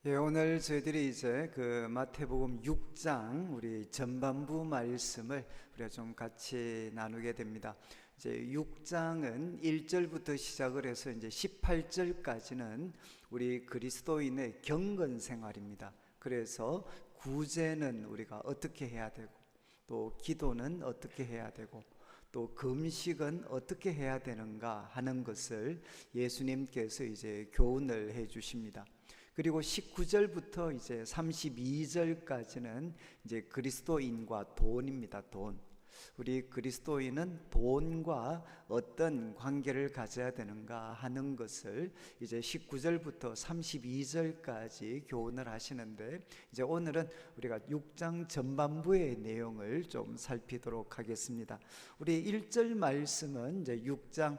예, 오늘 저희들이 이제 그 마태복음 6장 우리 전반부 말씀을 우리가 좀 같이 나누게 됩니다. 이제 6장은 1절부터 시작을 해서 이제 18절까지는 우리 그리스도인의 경건 생활입니다. 그래서 구제는 우리가 어떻게 해야 되고, 또 기도는 어떻게 해야 되고, 또 금식은 어떻게 해야 되는가 하는 것을 예수님께서 이제 교훈을 해 주십니다. 그리고 19절부터 이제 32절까지는 이제 그리스도인과 돈입니다. 돈. 우리 그리스도인은 돈과 어떤 관계를 가져야 되는가 하는 것을 이제 19절부터 32절까지 교훈을 하시는데, 이제 오늘은 우리가 6장 전반부의 내용을 좀 살피도록 하겠습니다. 우리 1절 말씀은 이제 6장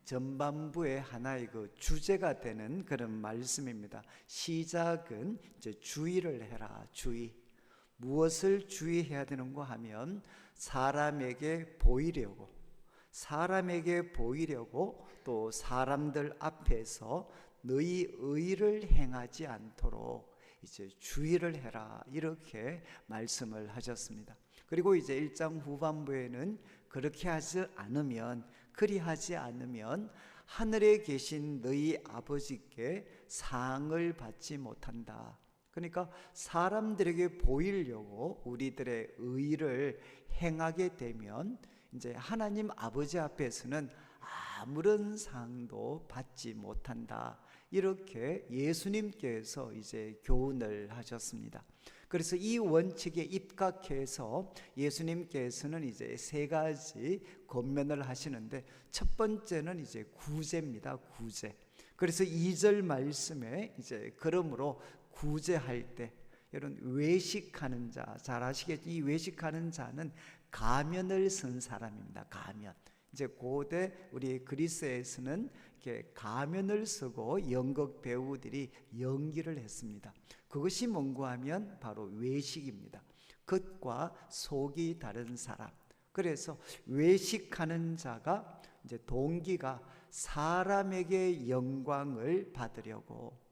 전반부의 하나의 그 주제가 되는 그런 말씀입니다. 시작은 이제 주의를 해라. 주의. 무엇을 주의해야 되는가 하면 사람에게 보이려고 또 사람들 앞에서 너희 의를 행하지 않도록 이제 주의를 해라, 이렇게 말씀을 하셨습니다. 그리고 이제 1장 후반부에는 그리하지 않으면 하늘에 계신 너희 아버지께 상을 받지 못한다. 그러니까 사람들에게 보이려고 우리들의 의를 행하게 되면 이제 하나님 아버지 앞에서는 아무런 상도 받지 못한다, 이렇게 예수님께서 이제 교훈을 하셨습니다. 그래서 이 원칙에 입각해서 예수님께서는 이제 세 가지 권면을 하시는데, 첫 번째는 이제 구제입니다. 구제. 그래서 2절 말씀에 이제 그러므로 구제할 때, 여러분 외식하는 자 잘 아시겠죠? 이 외식하는 자는 가면을 쓴 사람입니다. 가면. 이제 고대 우리 그리스에서는 이렇게 가면을 쓰고 연극 배우들이 연기를 했습니다. 그것이 뭔가 하면 바로 외식입니다. 겉과 속이 다른 사람. 그래서 외식하는 자가 이제 동기가 사람에게 영광을 받으려고,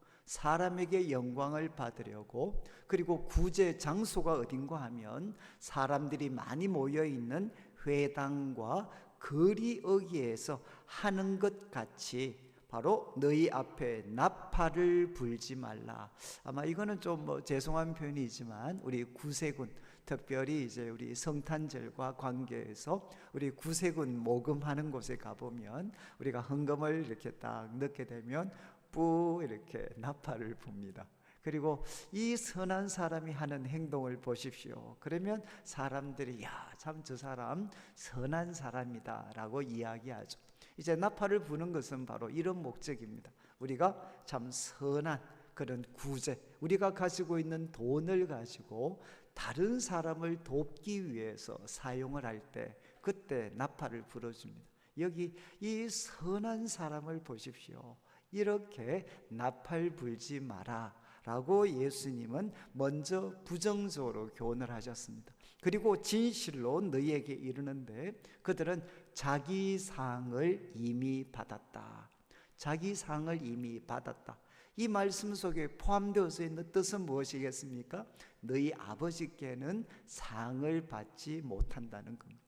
그리고 구제 장소가 어딘가 하면 사람들이 많이 모여있는 회당과 거리어기에서 하는 것 같이 바로 너희 앞에 나팔을 불지 말라. 아마 이거는 좀 죄송한 표현이지만 우리 구세군, 특별히 이제 우리 성탄절과 관계해서 우리 구세군 모금하는 곳에 가보면 우리가 헌금을 이렇게 딱 넣게 되면 뿌 이렇게 나팔을 붑니다. 그리고 이 선한 사람이 하는 행동을 보십시오. 그러면 사람들이 야, 참 저 사람 선한 사람이다 라고 이야기하죠. 이제 나팔을 부는 것은 바로 이런 목적입니다. 우리가 참 선한 그런 구제, 우리가 가지고 있는 돈을 가지고 다른 사람을 돕기 위해서 사용을 할 때, 그때 나팔을 불어줍니다. 여기 이 선한 사람을 보십시오. 이렇게 나팔 불지 마라 라고 예수님은 먼저 부정적으로 교훈을 하셨습니다. 그리고 진실로 너희에게 이르는데 그들은 자기 상을 이미 받았다. 자기 상을 이미 받았다. 이 말씀 속에 포함되어져 있는 뜻은 무엇이겠습니까? 너희 아버지께는 상을 받지 못한다는 겁니다.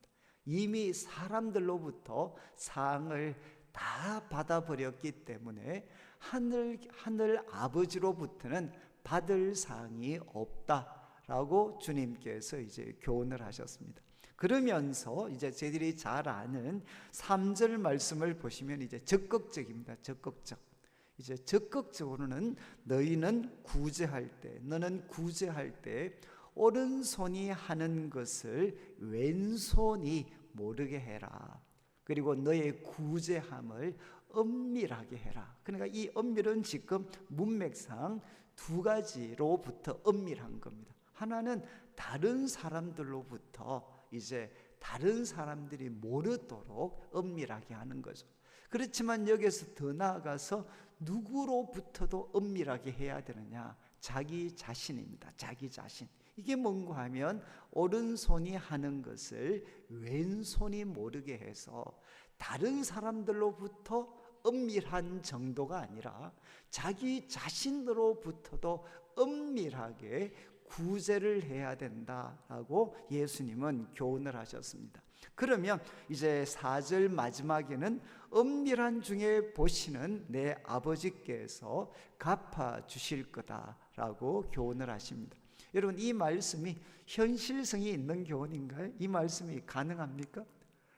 이미 사람들로부터 상을 다 받아버렸기 때문에 하늘 아버지로부터는 받을 상이 없다라고 주님께서 이제 교훈을 하셨습니다. 그러면서 이제 저희들이 잘 아는 3절 말씀을 보시면 이제 적극적입니다. 이제 적극적으로는 너는 구제할 때 오른손이 하는 것을 왼손이 모르게 해라. 그리고 너의 구제함을 은밀하게 해라. 그러니까 이 은밀은 지금 문맥상 두 가지로부터 은밀한 겁니다. 하나는 다른 사람들로부터 이제 다른 사람들이 모르도록 은밀하게 하는 거죠. 그렇지만 여기서 더 나아가서 누구로부터도 은밀하게 해야 되느냐? 자기 자신입니다. 자기 자신. 이게 뭔가 하면 오른손이 하는 것을 왼손이 모르게 해서 다른 사람들로부터 엄밀한 정도가 아니라 자기 자신으로부터도 엄밀하게 구제를 해야 된다라고 예수님은 교훈을 하셨습니다. 그러면 이제 4절 마지막에는 엄밀한 중에 보시는 내 아버지께서 갚아주실 거다라고 교훈을 하십니다. 여러분, 이 말씀이 현실성이 있는 교훈인가요? 이 말씀이 가능합니까?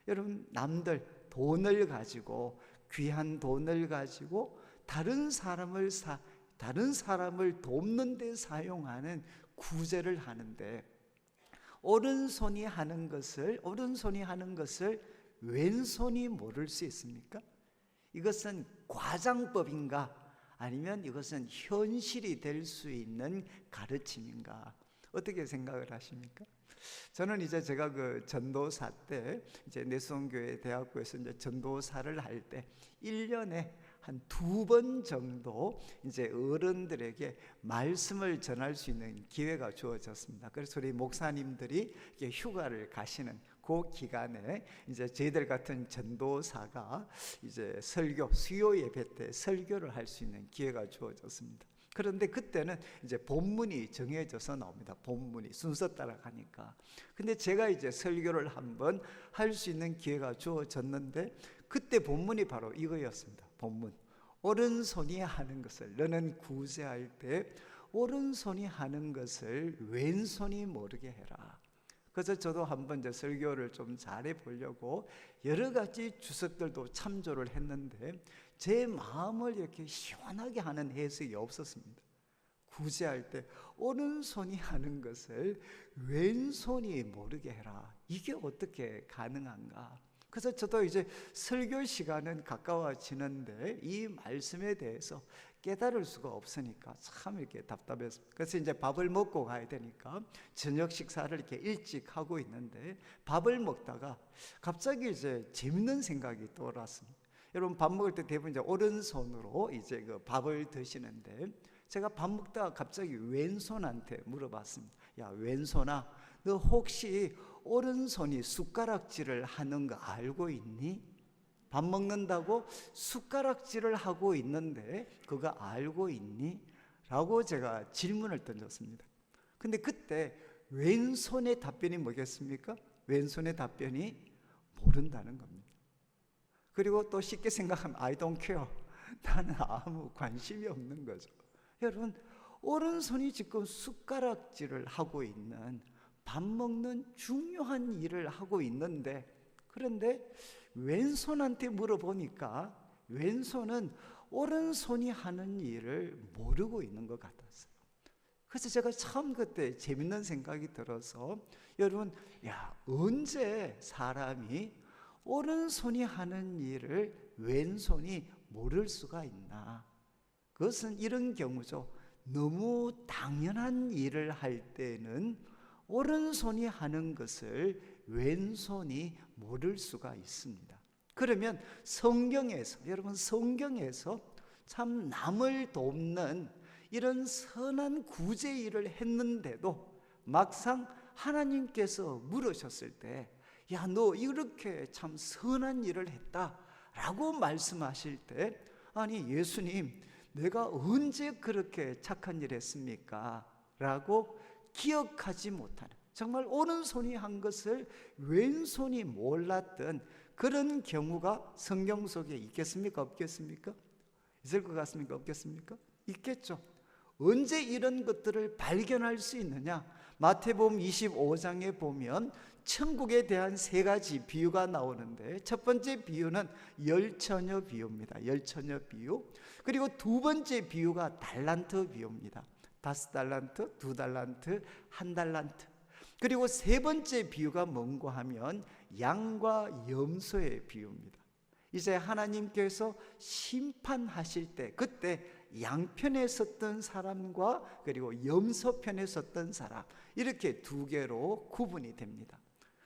여러분, 남들 돈을 가지고, 귀한 돈을 가지고 다른 사람을 돕는 데 사용하는 구제를 하는데, 오른손이 하는 것을 왼손이 모를 수 있습니까? 이것은 과장법인가? 아니면 이것은 현실이 될 수 있는 가르침인가? 어떻게 생각을 하십니까? 저는 이제 제가 그 전도사 때, 이제 내수원교회 대학교에서 이제 전도사를 할 때 1년에 한 2번 정도 이제 어른들에게 말씀을 전할 수 있는 기회가 주어졌습니다. 그래서 우리 목사님들이 휴가를 가시는 그 기간에 이제 저희들 같은 전도사가 이제 수요 예배 때 설교를 할 수 있는 기회가 주어졌습니다. 그런데 그때는 이제 본문이 정해져서 나옵니다. 본문이 순서 따라 가니까. 근데 제가 이제 설교를 한번 할 수 있는 기회가 주어졌는데, 그때 본문이 바로 이거였습니다. 본문. 오른손이 하는 것을, 너는 구제할 때 오른손이 하는 것을 왼손이 모르게 해라. 그래서 저도 한번 이제 설교를 좀 잘해 보려고 여러 가지 주석들도 참조를 했는데, 제 마음을 이렇게 시원하게 하는 해석이 없었습니다. 구제할 때 오른손이 하는 것을 왼손이 모르게 해라. 이게 어떻게 가능한가? 그래서 저도 이제 설교 시간은 가까워지는데 이 말씀에 대해서 깨달을 수가 없으니까 참 이렇게 답답했습니다. 그래서 이제 밥을 먹고 가야 되니까 저녁 식사를 이렇게 일찍 하고 있는데, 밥을 먹다가 갑자기 이제 재밌는 생각이 떠올랐습니다. 여러분, 밥 먹을 때 대부분 이제 오른손으로 이제 그 밥을 드시는데, 제가 밥 먹다가 갑자기 왼손한테 물어봤습니다. 야, 왼손아, 너 혹시 오른손이 숟가락질을 하는 거 알고 있니? 밥 먹는다고 숟가락질을 하고 있는데 그거 알고 있니? 라고 제가 질문을 던졌습니다. 근데 그때 왼손의 답변이 뭐겠습니까? 왼손의 답변이 모른다는 겁니다. 그리고 또 쉽게 생각하면 I don't care. 나는 아무 관심이 없는 거죠. 여러분, 오른손이 지금 숟가락질을 하고 있는, 밥 먹는 중요한 일을 하고 있는데, 그런데 왼손한테 물어보니까 왼손은 오른손이 하는 일을 모르고 있는 것 같았어요. 그래서 제가 처음 그때 재밌는 생각이 들어서, 여러분, 언제 사람이 오른손이 하는 일을 왼손이 모를 수가 있나? 그것은 이런 경우죠. 너무 당연한 일을 할 때는 오른손이 하는 것을 왼손이 모를 수가 있습니다. 그러면 여러분, 성경에서 참 남을 돕는 이런 선한 구제 일을 했는데도 막상 하나님께서 물으셨을 때, 야, 너 이렇게 참 선한 일을 했다라고 말씀하실 때, 아니 예수님, 내가 언제 그렇게 착한 일 했습니까? 라고 기억하지 못하는, 정말 오른손이 한 것을 왼손이 몰랐던 그런 경우가 성경 속에 있겠습니까? 없겠습니까? 있을 것 같습니까? 없겠습니까? 있겠죠. 언제 이런 것들을 발견할 수 있느냐? 마태복음 25장에 보면 천국에 대한 3가지 비유가 나오는데, 첫 번째 비유는 열처녀 비유입니다. 열처녀 비유. 그리고 두 번째 비유가 달란트 비유입니다. 5달란트, 2달란트, 1달란트. 그리고 세 번째 비유가 뭔가 하면 양과 염소의 비유입니다. 이제 하나님께서 심판하실 때, 그때 양편에 섰던 사람과 그리고 염소편에 섰던 사람, 이렇게 2개로 구분이 됩니다.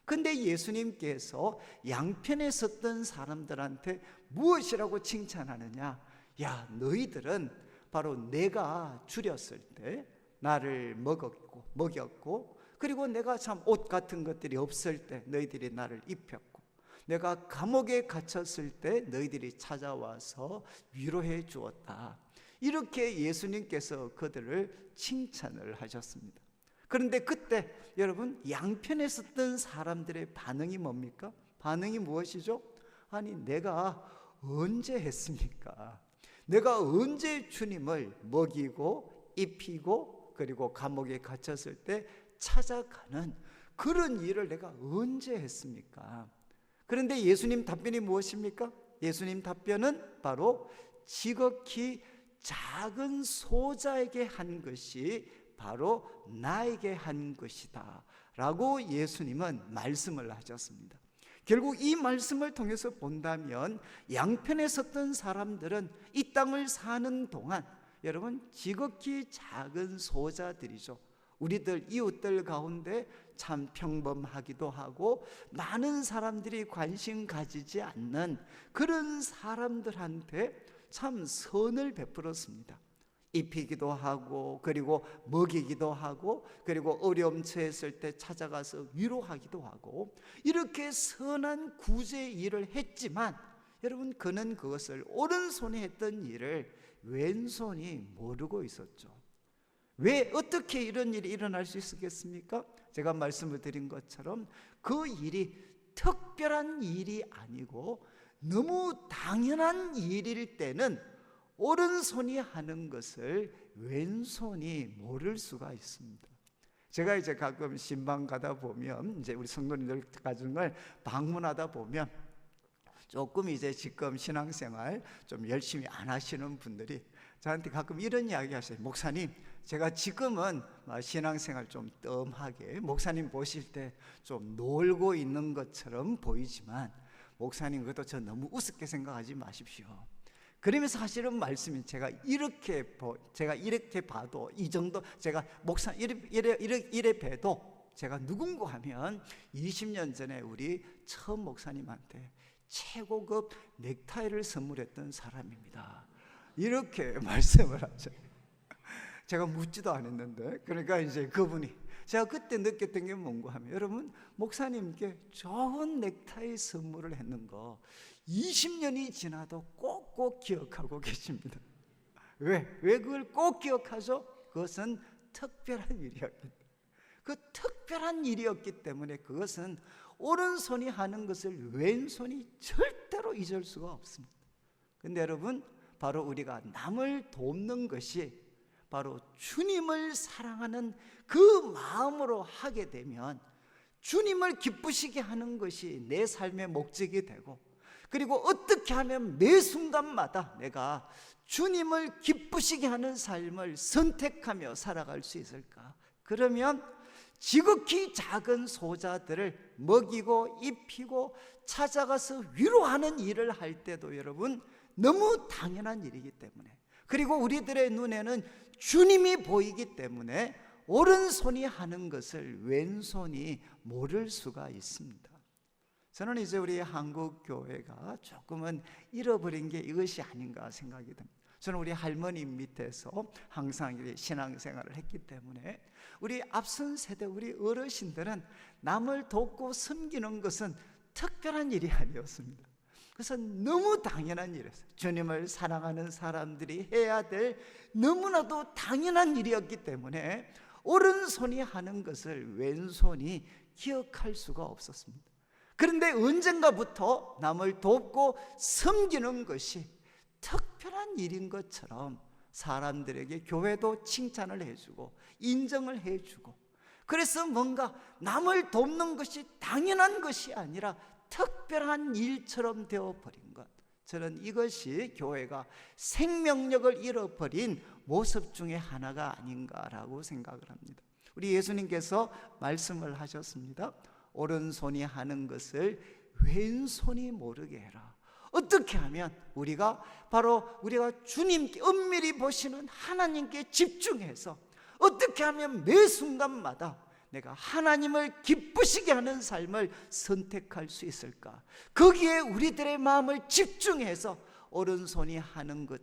근데 예수님께서 양편에 섰던 사람들한테 무엇이라고 칭찬하느냐? 야, 너희들은 바로 내가 줄였을 때 나를 먹였고, 그리고 내가 참 옷 같은 것들이 없을 때 너희들이 나를 입혔고, 내가 감옥에 갇혔을 때 너희들이 찾아와서 위로해 주었다. 이렇게 예수님께서 그들을 칭찬을 하셨습니다. 그런데 그때 여러분, 양편에 섰던 사람들의 반응이 뭡니까? 반응이 무엇이죠? 아니, 내가 언제 했습니까? 내가 언제 주님을 먹이고 입히고 그리고 감옥에 갇혔을 때 찾아가는 그런 일을 내가 언제 했습니까? 그런데 예수님 답변이 무엇입니까? 예수님 답변은 바로 지극히 작은 소자에게 한 것이 바로 나에게 한 것이다 라고 예수님은 말씀을 하셨습니다. 결국 이 말씀을 통해서 본다면 양편에 섰던 사람들은 이 땅을 사는 동안 여러분 지극히 작은 소자들이죠. 우리들 이웃들 가운데 참 평범하기도 하고 많은 사람들이 관심 가지지 않는 그런 사람들한테 참 선을 베풀었습니다. 입히기도 하고 그리고 먹이기도 하고 그리고 어려움 처했을 때 찾아가서 위로하기도 하고 이렇게 선한 구제 일을 했지만 여러분, 그는 그것을 오른손에 했던 일을 왼손이 모르고 있었죠. 왜 어떻게 이런 일이 일어날 수 있었겠습니까? 제가 말씀을 드린 것처럼 그 일이 특별한 일이 아니고 너무 당연한 일일 때는 오른손이 하는 것을 왼손이 모를 수가 있습니다. 제가 이제 가끔 신방 가다 보면 이제 우리 성도님들 가정을 방문하다 보면 조금 이제 지금 신앙생활 좀 열심히 안 하시는 분들이 저한테 가끔 이런 이야기 하세요. 목사님, 제가 지금은 신앙생활 좀 뜸하게 목사님 보실 때 좀 놀고 있는 것처럼 보이지만 목사님 그것도 저 너무 우습게 생각하지 마십시오. 그러면서 하시는 말씀이 제가 이렇게 봐도 이 정도 제가 목사 이래 봬도 제가 누군가 하면 20년 전에 우리 처음 목사님한테 최고급 넥타이를 선물했던 사람입니다. 이렇게 말씀을 하죠. 제가 묻지도 않았는데 그러니까 이제 그분이 제가 그때 느꼈던 게 뭔가 하면 여러분, 목사님께 좋은 넥타이 선물을 했는 거 20년이 지나도 꼭꼭 기억하고 계십니다. 왜 그걸 꼭 기억하죠? 그것은 특별한 일이었기 때문에. 그 특별한 일이었기 때문에 그것은 오른손이 하는 것을 왼손이 절대로 잊을 수가 없습니다. 근데 여러분, 바로 우리가 남을 돕는 것이 바로 주님을 사랑하는 그 마음으로 하게 되면 주님을 기쁘시게 하는 것이 내 삶의 목적이 되고 그리고 어떻게 하면 매 순간마다 내가 주님을 기쁘시게 하는 삶을 선택하며 살아갈 수 있을까? 그러면 지극히 작은 소자들을 먹이고 입히고 찾아가서 위로하는 일을 할 때도 여러분 너무 당연한 일이기 때문에 그리고 우리들의 눈에는 주님이 보이기 때문에 오른손이 하는 것을 왼손이 모를 수가 있습니다. 저는 이제 우리 한국 교회가 조금은 잃어버린 게 이것이 아닌가 생각이 듭니다. 저는 우리 할머니 밑에서 항상 신앙생활을 했기 때문에 우리 앞선 세대 우리 어르신들은 남을 돕고 섬기는 것은 특별한 일이 아니었습니다. 그것은 너무 당연한 일이었어요. 주님을 사랑하는 사람들이 해야 될 너무나도 당연한 일이었기 때문에 오른손이 하는 것을 왼손이 기억할 수가 없었습니다. 그런데 언젠가부터 남을 돕고 섬기는 것이 특별한 일인 것처럼 사람들에게 교회도 칭찬을 해주고 인정을 해주고 그래서 뭔가 남을 돕는 것이 당연한 것이 아니라 특별한 일처럼 되어버린 것, 저는 이것이 교회가 생명력을 잃어버린 모습 중에 하나가 아닌가라고 생각을 합니다. 우리 예수님께서 말씀을 하셨습니다. 오른손이 하는 것을 왼손이 모르게 해라. 어떻게 하면 우리가 주님께 엄밀히 보시는 하나님께 집중해서 어떻게 하면 매 순간마다 내가 하나님을 기쁘시게 하는 삶을 선택할 수 있을까? 거기에 우리들의 마음을 집중해서 오른손이 하는 것,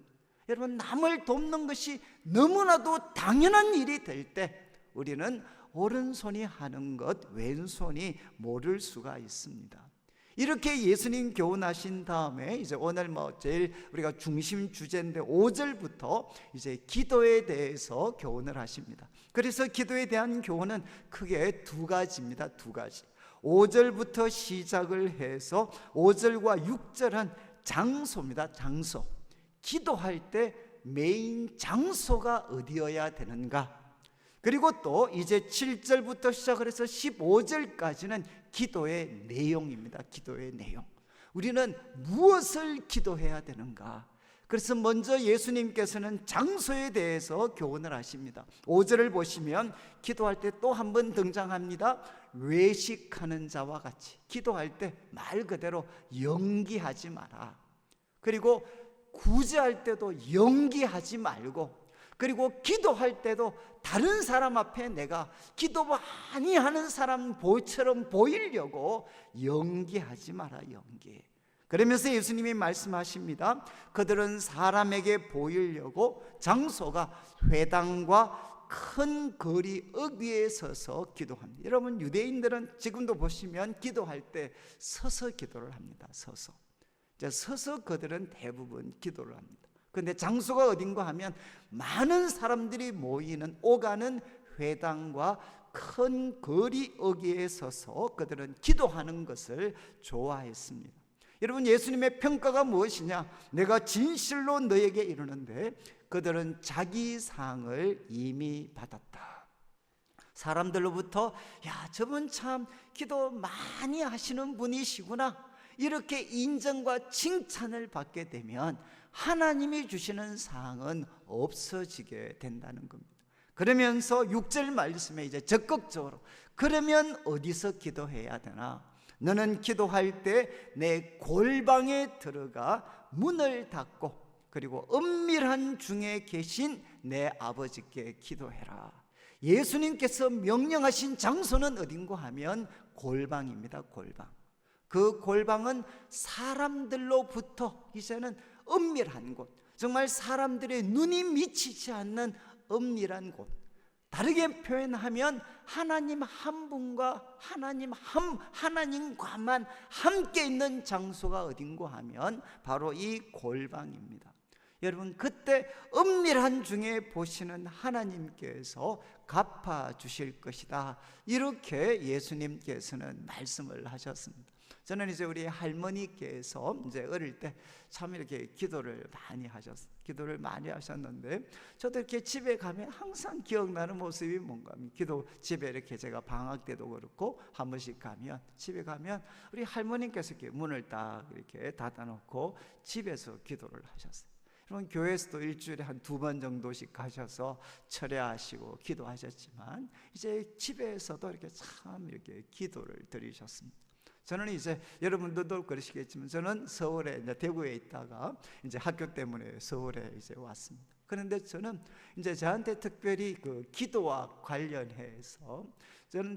여러분 남을 돕는 것이 너무나도 당연한 일이 될 때 우리는 오른손이 하는 것 왼손이 모를 수가 있습니다. 이렇게 예수님 교훈하신 다음에 이제 오늘 제일 우리가 중심 주제인데 5절부터 이제 기도에 대해서 교훈을 하십니다. 그래서 기도에 대한 교훈은 크게 두 가지입니다. 두 가지. 5절부터 시작을 해서 5절과 6절은 장소입니다. 장소. 기도할 때 메인 장소가 어디여야 되는가? 그리고 또 이제 7절부터 시작을 해서 15절까지는 기도의 내용입니다. 기도의 내용. 우리는 무엇을 기도해야 되는가? 그래서 먼저 예수님께서는 장소에 대해서 교훈을 하십니다. 5절을 보시면 기도할 때 또 한 번 등장합니다. 외식하는 자와 같이. 기도할 때 말 그대로 연기하지 마라. 그리고 구제할 때도 연기하지 말고, 그리고 기도할 때도 다른 사람 앞에 내가 기도 많이 하는 사람처럼 보이려고 연기하지 마라. 연기. 그러면서 예수님이 말씀하십니다. 그들은 사람에게 보이려고 장소가 회당과 큰 거리 어귀에 서서 기도합니다. 여러분, 유대인들은 지금도 보시면 기도할 때 서서 기도를 합니다. 서서 그들은 대부분 기도를 합니다. 그런데 장소가 어딘가 하면 많은 사람들이 모이는 오가는 회당과 큰 거리 어귀에 서서 그들은 기도하는 것을 좋아했습니다. 여러분, 예수님의 평가가 무엇이냐? 내가 진실로 너에게 이르는데 그들은 자기 상을 이미 받았다. 사람들로부터 야, 저분 참 기도 많이 하시는 분이시구나, 이렇게 인정과 칭찬을 받게 되면 하나님이 주시는 상은 없어지게 된다는 겁니다. 그러면서 6절 말씀에 이제 적극적으로, 그러면 어디서 기도해야 되나? 너는 기도할 때 내 골방에 들어가 문을 닫고 그리고 은밀한 중에 계신 내 아버지께 기도해라. 예수님께서 명령하신 장소는 어딘가 하면 골방입니다. 골방. 그 골방은 사람들로부터 이제는 은밀한 곳, 정말 사람들의 눈이 미치지 않는 은밀한 곳. 다르게 표현하면 하나님 한 분과 하나님과만 함께 있는 장소가 어딘가 하면 바로 이 골방입니다. 여러분, 그때 은밀한 중에 보시는 하나님께서 갚아주실 것이다, 이렇게 예수님께서는 말씀을 하셨습니다. 저는 이제 우리 할머니께서 이제 어릴 때 참 이렇게 기도를 많이 하셨는데, 저도 이렇게 집에 가면 항상 기억나는 모습이 뭔가 하면, 기도 집에 이렇게 제가 방학 때도 그렇고 한 번씩 가면, 집에 가면 우리 할머니께서 이렇게 문을 딱 이렇게 닫아놓고 집에서 기도를 하셨어요. 여러분, 교회에서도 일주일에 한 2번 정도씩 가셔서 철야하시고 기도하셨지만, 이제 집에서도 이렇게 참 이렇게 기도를 드리셨습니다. 저는 이제 여러분들도 그러시겠지만, 저는 서울에, 이제 대구에 있다가 이제 학교 때문에 서울에 이제 왔습니다. 그런데 저는 이제 저한테 특별히 그 기도와 관련해서,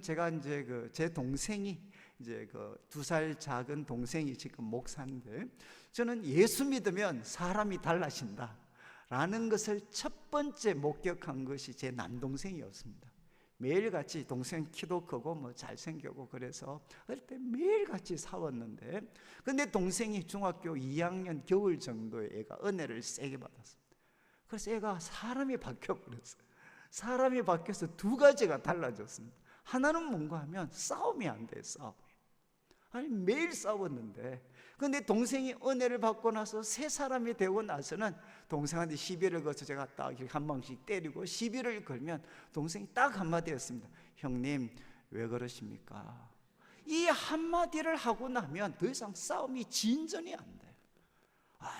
제가 이제 제 동생이 이제 2살 작은 동생이 지금 목사인데, 저는 예수 믿으면 사람이 달라진다 라는 것을 첫 번째 목격한 것이 제 남동생이었습니다. 매일같이, 동생 키도 크고 잘생기고 그래서 어릴 때 매일같이 싸웠는데, 근데 동생이 중학교 2학년 겨울 정도에 애가 은혜를 세게 받았습니다. 그래서 애가 사람이 바뀌어버렸어요. 사람이 바뀌어서 두 가지가 달라졌습니다. 하나는 뭔가 하면 싸움이 안 돼요. 아니, 매일 싸웠는데, 근데 동생이 은혜를 받고 나서 새 사람이 되고 나서는 동생한테 시비를 걸어서 제가 딱 한 방씩 때리고 시비를 걸면 동생이 딱 한마디 했습니다. 형님, 왜 그러십니까? 이 한마디를 하고 나면 더 이상 싸움이 진전이 안 돼요.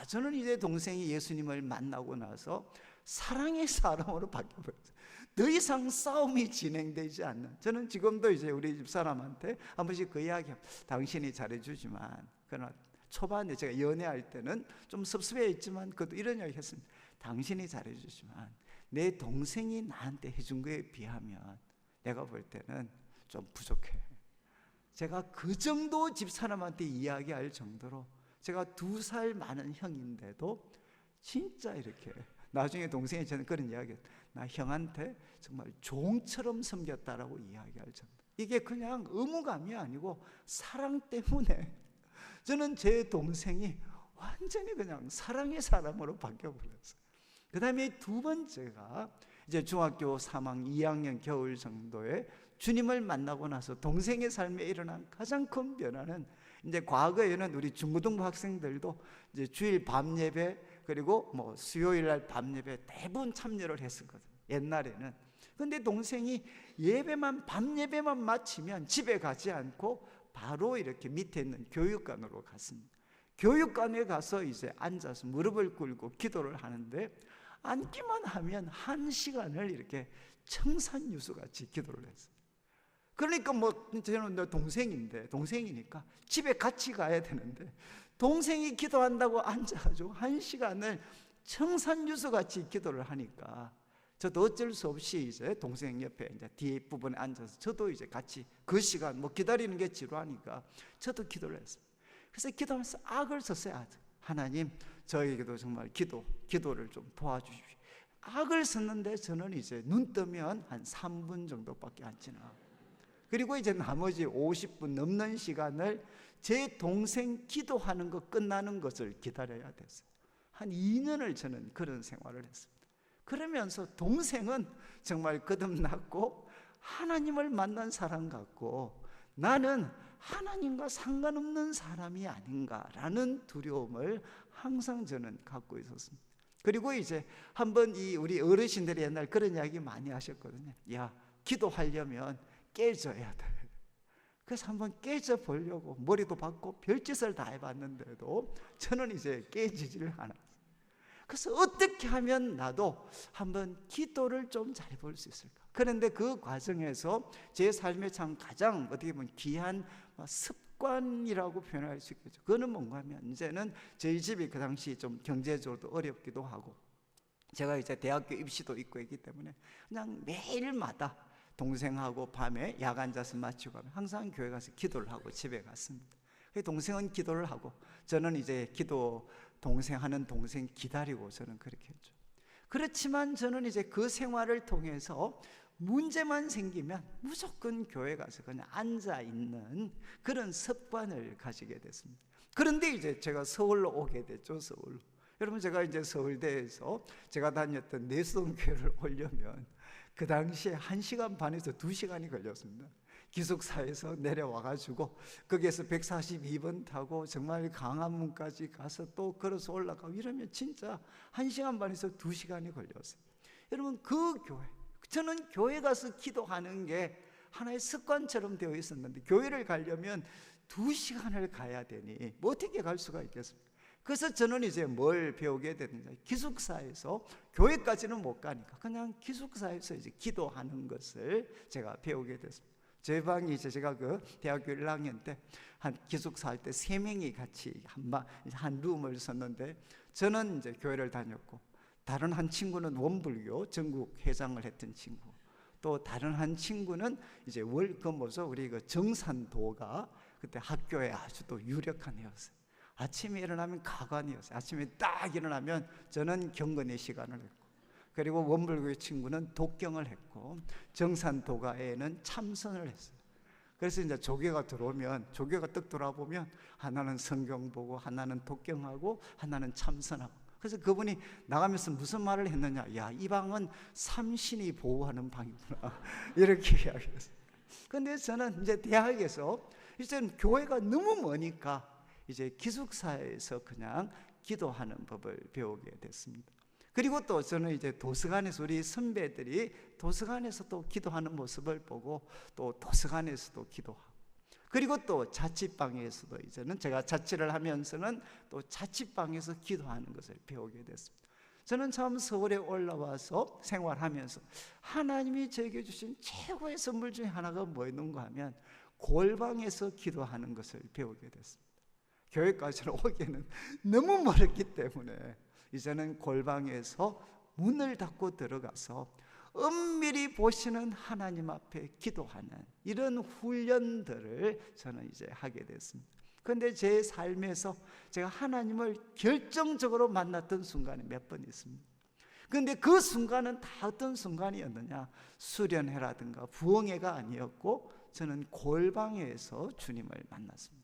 저는 이제 동생이 예수님을 만나고 나서 사랑의 사람으로 바뀌어버렸어요. 더 이상 싸움이 진행되지 않는. 저는 지금도 이제 우리 집 사람한테 한 번씩 그 이야기, 당신이 잘해주지만, 그러나 초반에 제가 연애할 때는 좀 섭섭해했지만 그것도 이런 이야기 했습니다. 당신이 잘해주지만 내 동생이 나한테 해준 거에 비하면 내가 볼 때는 좀 부족해. 제가 그 정도 집사람한테 이야기할 정도로, 제가 2살 많은 형인데도 진짜 이렇게, 나중에 동생이 저는 그런 이야기를, 나 형한테 정말 종처럼 섬겼다라고 이야기할 정도. 이게 그냥 의무감이 아니고 사랑 때문에 저는 제 동생이 완전히 그냥 사랑의 사람으로 바뀌어버렸어요. 그 다음에 두 번째가 이제 중학교 3학년, 2학년 겨울 정도에 주님을 만나고 나서 동생의 삶에 일어난 가장 큰 변화는, 이제 과거에는 우리 중고등부 학생들도 이제 주일 밤 예배 그리고 뭐 수요일 날 밤 예배 대부분 참여를 했었거든요, 옛날에는. 근데 동생이 예배만, 밤 예배만 마치면 집에 가지 않고 바로 이렇게 밑에 있는 교육관으로 갔습니다. 교육관에 가서 이제 앉아서 무릎을 꿇고 기도를 하는데, 앉기만 하면 1시간을 이렇게 청산유수같이 기도를 했어요. 그러니까 뭐 저는 내 동생이니까 집에 같이 가야 되는데, 동생이 기도한다고 앉아가지고 1시간을 청산유수같이 기도를 하니까 저도 어쩔 수 없이 이제 동생 옆에 이제 뒤에 부분에 앉아서 저도 이제 같이 그 시간 뭐 기다리는 게 지루하니까 저도 기도를 했습니다. 그래서 기도하면서 악을 썼어요. 하나님, 저에게도 정말 기도를 좀 도와주십시오. 악을 썼는데 저는 이제 눈 뜨면 한 3분 정도밖에 안 지나. 그리고 이제 나머지 50분 넘는 시간을 제 동생 기도하는 거 끝나는 것을 기다려야 됐어요. 한 2년을 저는 그런 생활을 했습니다. 그러면서 동생은 정말 거듭났고 하나님을 만난 사람 같고, 나는 하나님과 상관없는 사람이 아닌가라는 두려움을 항상 저는 갖고 있었습니다. 그리고 이제 한번 우리 어르신들이 옛날 그런 이야기 많이 하셨거든요. 야, 기도하려면 깨져야 돼. 그래서 한번 깨져 보려고 머리도 박고 별짓을 다 해봤는데도 저는 이제 깨지지를 않았어요. 그래서 어떻게 하면 나도 한번 기도를 좀 잘해볼 수 있을까? 그런데 그 과정에서 제 삶에 참 가장 어떻게 보면 귀한 습관이라고 표현할 수 있겠죠. 그거는 뭔가 하면, 이제는 저희 집이 그 당시 좀 경제적으로도 어렵기도 하고 제가 이제 대학교 입시도 있고 있기 때문에 그냥 매일마다 동생하고 밤에 야간 자습 마치고 하면 항상 교회 가서 기도를 하고 집에 갔습니다. 동생은 기도를 하고 저는 이제 동생 하는 동생 기다리고 저는 그렇게 했죠. 그렇지만 저는 이제 그 생활을 통해서 문제만 생기면 무조건 교회 가서 그냥 앉아 있는 그런 습관을 가지게 됐습니다. 그런데 이제 제가 서울로 오게 됐죠. 서울로. 여러분, 제가 이제 서울대에서 제가 다녔던 내수동교회를 오려면 그 당시에 1시간 반에서 2시간이 걸렸습니다. 기숙사에서 내려와가지고 거기에서 142번 타고 정말 강화문까지 가서 또 걸어서 올라가고 이러면 진짜 1시간 반에서 2시간이 걸렸어요. 여러분, 그 교회, 저는 교회 가서 기도하는 게 하나의 습관처럼 되어 있었는데, 교회를 가려면 2시간을 가야 되니 뭐 어떻게 갈 수가 있겠습니까? 그래서 저는 이제 뭘 배우게 됐느냐, 기숙사에서 교회까지는 못 가니까 그냥 기숙사에서 이제 기도하는 것을 제가 배우게 됐습니다. 제 방이 이제 제가 그 대학교 1학년 때 한 기숙사 할 때 3명이 같이 한 룸을 썼는데, 저는 이제 교회를 다녔고 다른 한 친구는 원불교 전국 회장을 했던 친구, 또 다른 한 친구는 이제 월금어서 우리 그 정산도가 그때 학교에 아주 또 유력한 애였어요. 아침에 일어나면 가관이었어요. 아침에 딱 일어나면 저는 경건의 시간을 했고, 그리고 원불교의 친구는 독경을 했고, 정산도가에는 참선을 했어요. 그래서 이제 조교가 들어오면, 조교가 떡 돌아보면 하나는 성경 보고 하나는 독경하고 하나는 참선하고. 그래서 그분이 나가면서 무슨 말을 했느냐, 야, 이 방은 삼신이 보호하는 방이구나 이렇게 이야기했어요. 근데 저는 이제 대학에서 이제 교회가 너무 머니까 이제 기숙사에서 그냥 기도하는 법을 배우게 됐습니다. 그리고 또 저는 이제 도서관에서 우리 선배들이 도서관에서 또 기도하는 모습을 보고 또 도서관에서도 기도하고, 그리고 또 자취방에서도 이제는 제가 자취를 하면서는 또 자취방에서 기도하는 것을 배우게 됐습니다. 저는 참 서울에 올라와서 생활하면서 하나님이 저에게 주신 최고의 선물 중에 하나가 뭐였는가 하면 골방에서 기도하는 것을 배우게 됐습니다. 교회까지는 오기에는 너무 멀었기 때문에 이제는 골방에서 문을 닫고 들어가서 은밀히 보시는 하나님 앞에 기도하는 이런 훈련들을 저는 이제 하게 됐습니다. 그런데 제 삶에서 제가 하나님을 결정적으로 만났던 순간이 몇 번 있습니다. 그런데 그 순간은 다 어떤 순간이었느냐, 수련회라든가 부흥회가 아니었고 저는 골방에서 주님을 만났습니다.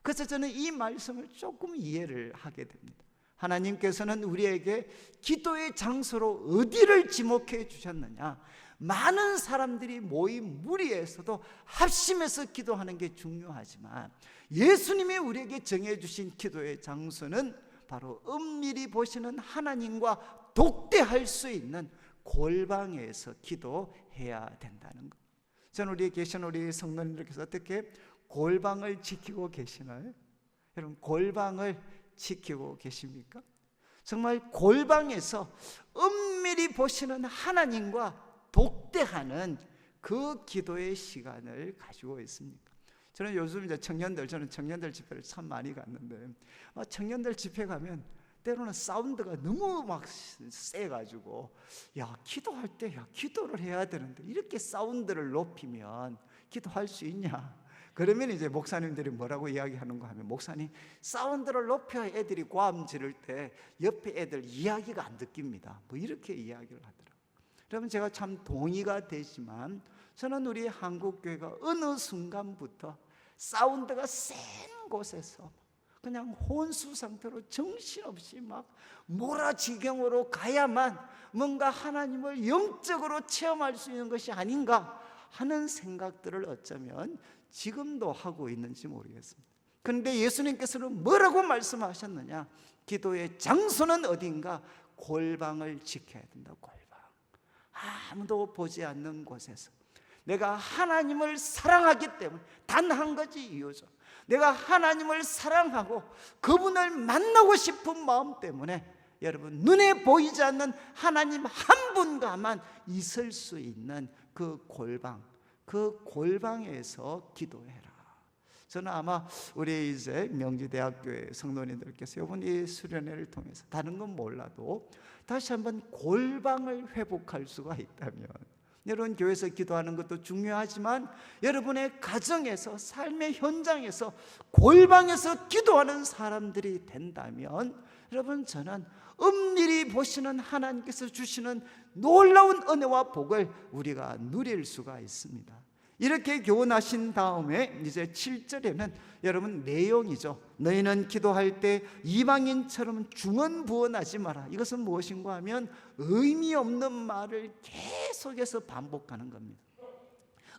그래서 저는 이 말씀을 조금 이해를 하게 됩니다. 하나님께서는 우리에게 기도의 장소로 어디를 지목해 주셨느냐? 많은 사람들이 모인 무리에서도 합심해서 기도하는 게 중요하지만 예수님이 우리에게 정해주신 기도의 장소는 바로 은밀히 보시는 하나님과 독대할 수 있는 골방에서 기도해야 된다는 것. 저는 우리 계신 우리 성도님들께서 어떻게 골방을 지키고 계시나요? 여러분, 골방을 지키고 계십니까? 정말 골방에서 은밀히 보시는 하나님과 독대하는 그 기도의 시간을 가지고 있습니까? 저는 요즘 이제 저는 청년들 집회를 참 많이 갔는데 청년들 집회 가면 때로는 사운드가 너무 막 세가지고 기도할 때 기도를 해야 되는데 이렇게 사운드를 높이면 기도할 수 있냐? 그러면 이제 목사님들이 뭐라고 이야기하는가 하면, 목사님 사운드를 높여야 애들이 고함 지를 때 옆에 애들 이야기가 안 듣깁니다, 뭐 이렇게 이야기를 하더라고요. 여러분, 제가 참 동의가 되지만 저는 우리 한국교회가 어느 순간부터 사운드가 센 곳에서 그냥 혼수 상태로 정신없이 막 몰아지경으로 가야만 뭔가 하나님을 영적으로 체험할 수 있는 것이 아닌가 하는 생각들을 어쩌면 지금도 하고 있는지 모르겠습니다. 그런데 예수님께서는 뭐라고 말씀하셨느냐? 기도의 장소는 어딘가? 골방을 지켜야 된다. 골방. 아무도 보지 않는 곳에서 내가 하나님을 사랑하기 때문에, 단 한 가지 이유죠. 내가 하나님을 사랑하고 그분을 만나고 싶은 마음 때문에 여러분, 눈에 보이지 않는 하나님 한 분과만 있을 수 있는 그 골방, 그 골방에서 기도해라. 저는 아마 우리 이제 명지대학교의 성도님들께서 이번 이 수련회를 통해서 다른 건 몰라도 다시 한번 골방을 회복할 수가 있다면, 여러분 교회에서 기도하는 것도 중요하지만 여러분의 가정에서, 삶의 현장에서 골방에서 기도하는 사람들이 된다면, 여러분 저는 은밀히 보시는 하나님께서 주시는 놀라운 은혜와 복을 우리가 누릴 수가 있습니다. 이렇게 교훈하신 다음에 이제 7절에는 여러분 내용이죠. 너희는 기도할 때 이방인처럼 중언부언하지 마라. 이것은 무엇인가 하면 의미 없는 말을 계속해서 반복하는 겁니다.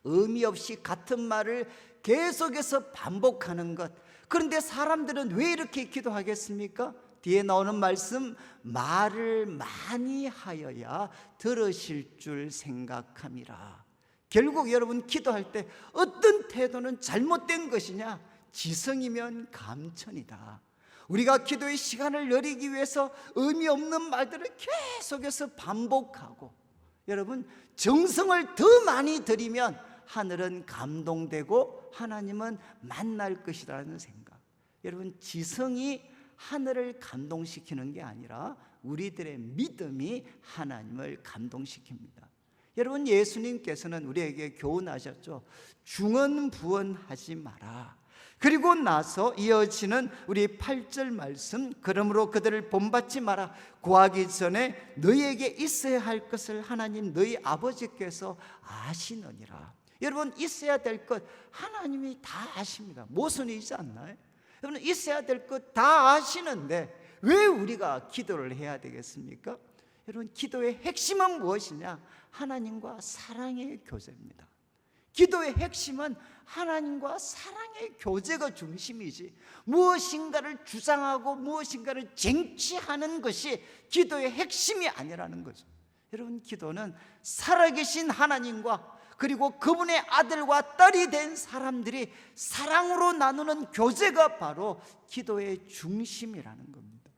의미 없이 같은 말을 계속해서 반복하는 것. 그런데 사람들은 왜 이렇게 기도하겠습니까? 뒤에 나오는 말씀, 말을 많이 하여야 들으실 줄 생각함이라. 결국 여러분 기도할 때 어떤 태도는 잘못된 것이냐? 지성이면 감천이다. 우리가 기도의 시간을 열리기 위해서 의미 없는 말들을 계속해서 반복하고, 여러분 정성을 더 많이 들이면 하늘은 감동되고 하나님은 만날 것이라는 생각. 여러분, 지성이 하늘을 감동시키는 게 아니라 우리들의 믿음이 하나님을 감동시킵니다. 여러분, 예수님께서는 우리에게 교훈하셨죠. 중언부언하지 마라. 그리고 나서 이어지는 우리 8절 말씀, 그러므로 그들을 본받지 마라. 구하기 전에 너희에게 있어야 할 것을 하나님 너희 아버지께서 아시느니라. 여러분, 있어야 될 것 하나님이 다 아십니다. 모순이지 않나요? 여러분, 있어야 될 것 다 아시는데 왜 우리가 기도를 해야 되겠습니까? 여러분, 기도의 핵심은 무엇이냐? 하나님과 사랑의 교제입니다. 기도의 핵심은 하나님과 사랑의 교제가 중심이지, 무엇인가를 주장하고 무엇인가를 쟁취하는 것이 기도의 핵심이 아니라는 거죠. 여러분, 기도는 살아계신 하나님과 그리고 그분의 아들과 딸이 된 사람들이 사랑으로 나누는 교제가 바로 기도의 중심이라는 겁니다.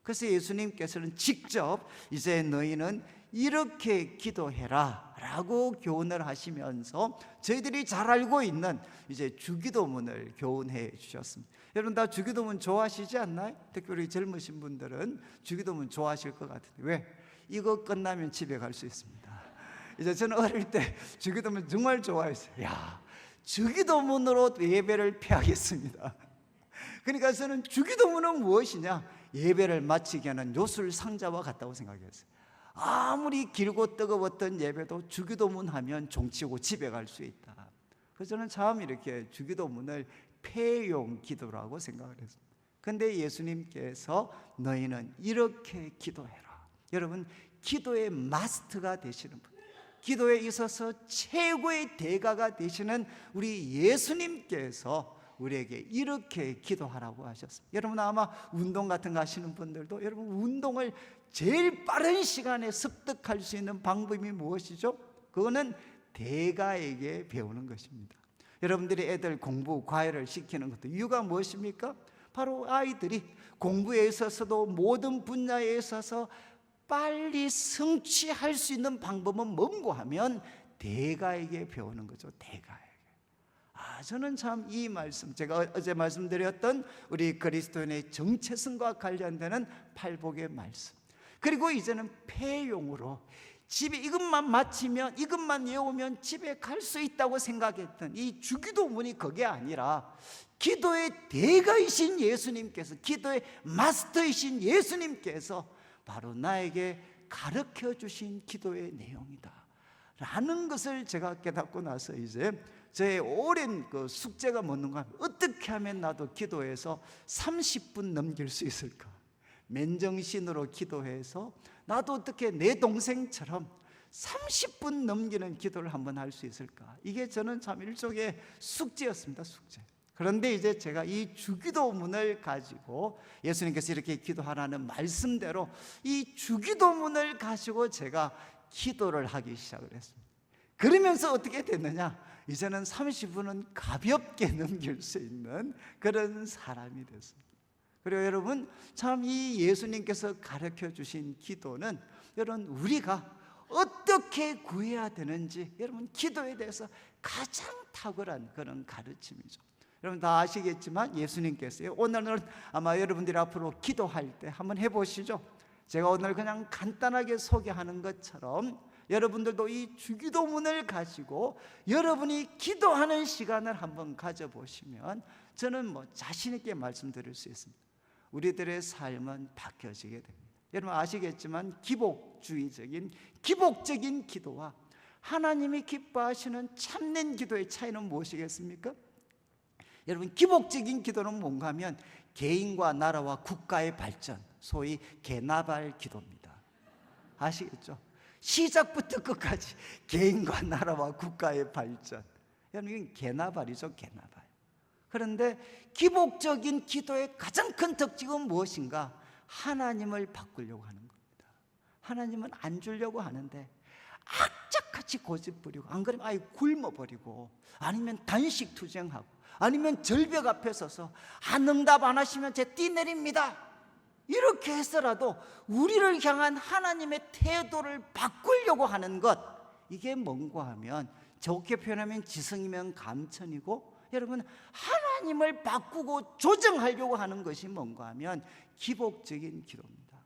그래서 예수님께서는 직접 이제 너희는 이렇게 기도해라 라고 교훈을 하시면서 저희들이 잘 알고 있는 이제 주기도문을 교훈해 주셨습니다. 여러분 다 주기도문 좋아하시지 않나요? 특별히 젊으신 분들은 주기도문 좋아하실 것 같은데, 왜? 이거 끝나면 집에 갈 수 있습니다. 이제 저는 어릴 때 주기도문 정말 좋아했어요. 야, 주기도문으로 예배를 폐하겠습니다. 그러니까 저는 주기도문은 무엇이냐? 예배를 마치게 하는 요술 상자와 같다고 생각했어요. 아무리 길고 뜨거웠던 예배도 주기도문 하면 종치고 집에 갈 수 있다. 그래서 저는 참 이렇게 주기도문을 폐용 기도라고 생각을 했습니다. 근데 예수님께서 너희는 이렇게 기도해라. 여러분, 기도의 마스터가 되시는 분, 기도에 있어서 최고의 대가가 되시는 우리 예수님께서 우리에게 이렇게 기도하라고 하셨습니다. 여러분, 아마 운동 같은 거 하시는 분들도 여러분, 운동을 제일 빠른 시간에 습득할 수 있는 방법이 무엇이죠? 그거는 대가에게 배우는 것입니다. 여러분들이 애들 공부, 과외를 시키는 것도 이유가 무엇입니까? 바로 아이들이 공부에 있어서도 모든 분야에 있어서 빨리 성취할 수 있는 방법은 뭔고 하면 대가에게 배우는 거죠. 대가에게. 저는 참 이 말씀, 제가 어제 말씀드렸던 우리 그리스도인의 정체성과 관련되는 팔복의 말씀, 그리고 이제는 폐용으로 집에 이것만 마치면, 이것만 외우면 집에 갈 수 있다고 생각했던 이 주기도문이 그게 아니라 기도의 대가이신 예수님께서, 기도의 마스터이신 예수님께서 바로 나에게 가르쳐 주신 기도의 내용이다 라는 것을 제가 깨닫고 나서 이제 제 오랜 그 숙제가 뭔가, 어떻게 하면 나도 기도해서 30분 넘길 수 있을까? 맨정신으로 기도해서 나도 어떻게 내 동생처럼 30분 넘기는 기도를 한번 할 수 있을까? 이게 저는 참 일종의 숙제였습니다. 숙제. 그런데 이제 제가 이 주기도문을 가지고 예수님께서 이렇게 기도하라는 말씀대로 이 주기도문을 가지고 제가 기도를 하기 시작을 했습니다. 그러면서 어떻게 됐느냐? 이제는 30분은 가볍게 넘길 수 있는 그런 사람이 됐습니다. 그리고 여러분, 참 이 예수님께서 가르쳐 주신 기도는 여러분, 우리가 어떻게 구해야 되는지, 여러분, 기도에 대해서 가장 탁월한 그런 가르침이죠. 여러분 다 아시겠지만 예수님께서요, 오늘은 아마 여러분들이 앞으로 기도할 때 한번 해보시죠. 제가 오늘 그냥 간단하게 소개하는 것처럼 여러분들도 이 주기도문을 가지고 여러분이 기도하는 시간을 한번 가져보시면 저는 자신 있게 말씀드릴 수 있습니다. 우리들의 삶은 바뀌어지게 됩니다. 여러분 아시겠지만 기복적인 기도와 하나님이 기뻐하시는 참된 기도의 차이는 무엇이겠습니까? 여러분, 기복적인 기도는 뭔가 하면 개인과 나라와 국가의 발전, 소위 개나발 기도입니다. 아시겠죠? 시작부터 끝까지 개인과 나라와 국가의 발전. 여러분, 이건 개나발이죠, 개나발. 그런데 기복적인 기도의 가장 큰 특징은 무엇인가? 하나님을 바꾸려고 하는 겁니다. 하나님은 안 주려고 하는데 악착같이 고집부리고, 안 그러면 아예 굶어버리고, 아니면 단식 투쟁하고, 아니면 절벽 앞에 서서 응답 안 하시면 제 띠 내립니다, 이렇게 해서라도 우리를 향한 하나님의 태도를 바꾸려고 하는 것, 이게 뭔가 하면 좋게 표현하면 지성이면 감천이고, 여러분 하나님을 바꾸고 조정하려고 하는 것이 뭔가 하면 기복적인 기도입니다.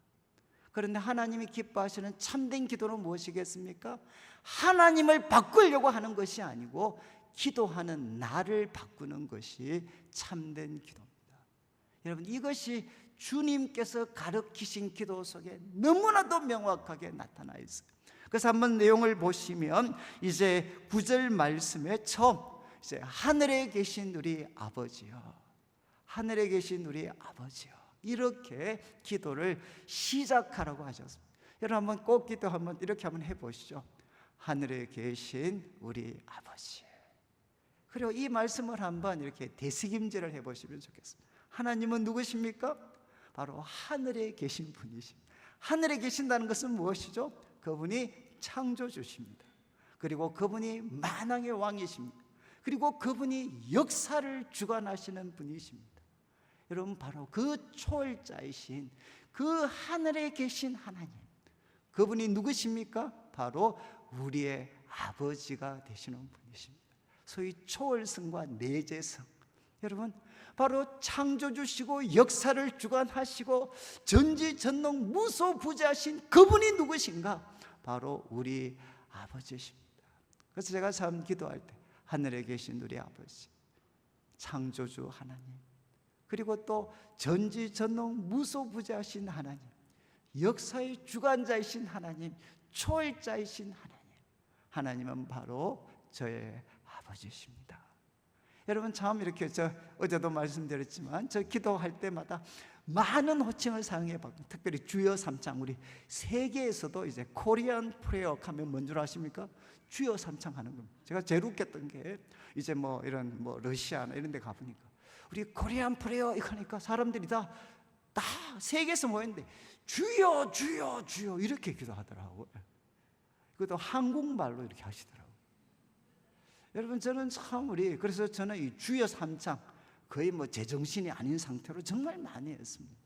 그런데 하나님이 기뻐하시는 참된 기도는 무엇이겠습니까? 하나님을 바꾸려고 하는 것이 아니고 기도하는 나를 바꾸는 것이 참된 기도입니다. 여러분, 이것이 주님께서 가르치신 기도 속에 너무나도 명확하게 나타나 있어요. 그래서 한번 내용을 보시면 이제 9절 말씀에 처음 이제 하늘에 계신 우리 아버지요, 하늘에 계신 우리 아버지요, 이렇게 기도를 시작하라고 하셨습니다. 여러분 한번 꼭 기도 한번 이렇게 한번 해보시죠. 하늘에 계신 우리 아버지. 그리고 이 말씀을 한번 이렇게 되새김질을 해보시면 좋겠습니다. 하나님은 누구십니까? 바로 하늘에 계신 분이십니다. 하늘에 계신다는 것은 무엇이죠? 그분이 창조주십니다. 그리고 그분이 만왕의 왕이십니다. 그리고 그분이 역사를 주관하시는 분이십니다. 여러분, 바로 그 초월자이신 그 하늘에 계신 하나님, 그분이 누구십니까? 바로 우리의 아버지가 되시는 분이십니다. 소위 초월성과 내재성. 여러분, 바로 창조주시고 역사를 주관하시고 전지전능 무소부재하신 그분이 누구신가? 바로 우리 아버지십니다. 그래서 제가 참 기도할 때 하늘에 계신 우리 아버지, 창조주 하나님, 그리고 또 전지전능 무소부재하신 하나님, 역사의 주관자이신 하나님, 초월자이신 하나님, 하나님은 바로 저의 아버지십니다. 여러분 참 이렇게 어제도 말씀드렸지만 저 기도할 때마다 많은 호칭을 사용해 봤고, 특별히 주여 삼창, 우리 세계에서도 이제 코리안 프레어 하면 뭔 줄 아십니까? 주여 삼창 하는 겁니다. 제가 제일 웃겼던 게 이제 뭐 이런 러시아나 이런 데 가보니까 우리 코리안 프레어 이러니까 사람들이 다 세계에서 모였는데 주여 주여 주여 이렇게 기도하더라고요. 그것도 한국말로 이렇게 하시더라고요. 여러분 저는 참 그래서 저는 이 주여 삼창 거의 제정신이 아닌 상태로 정말 많이 했습니다.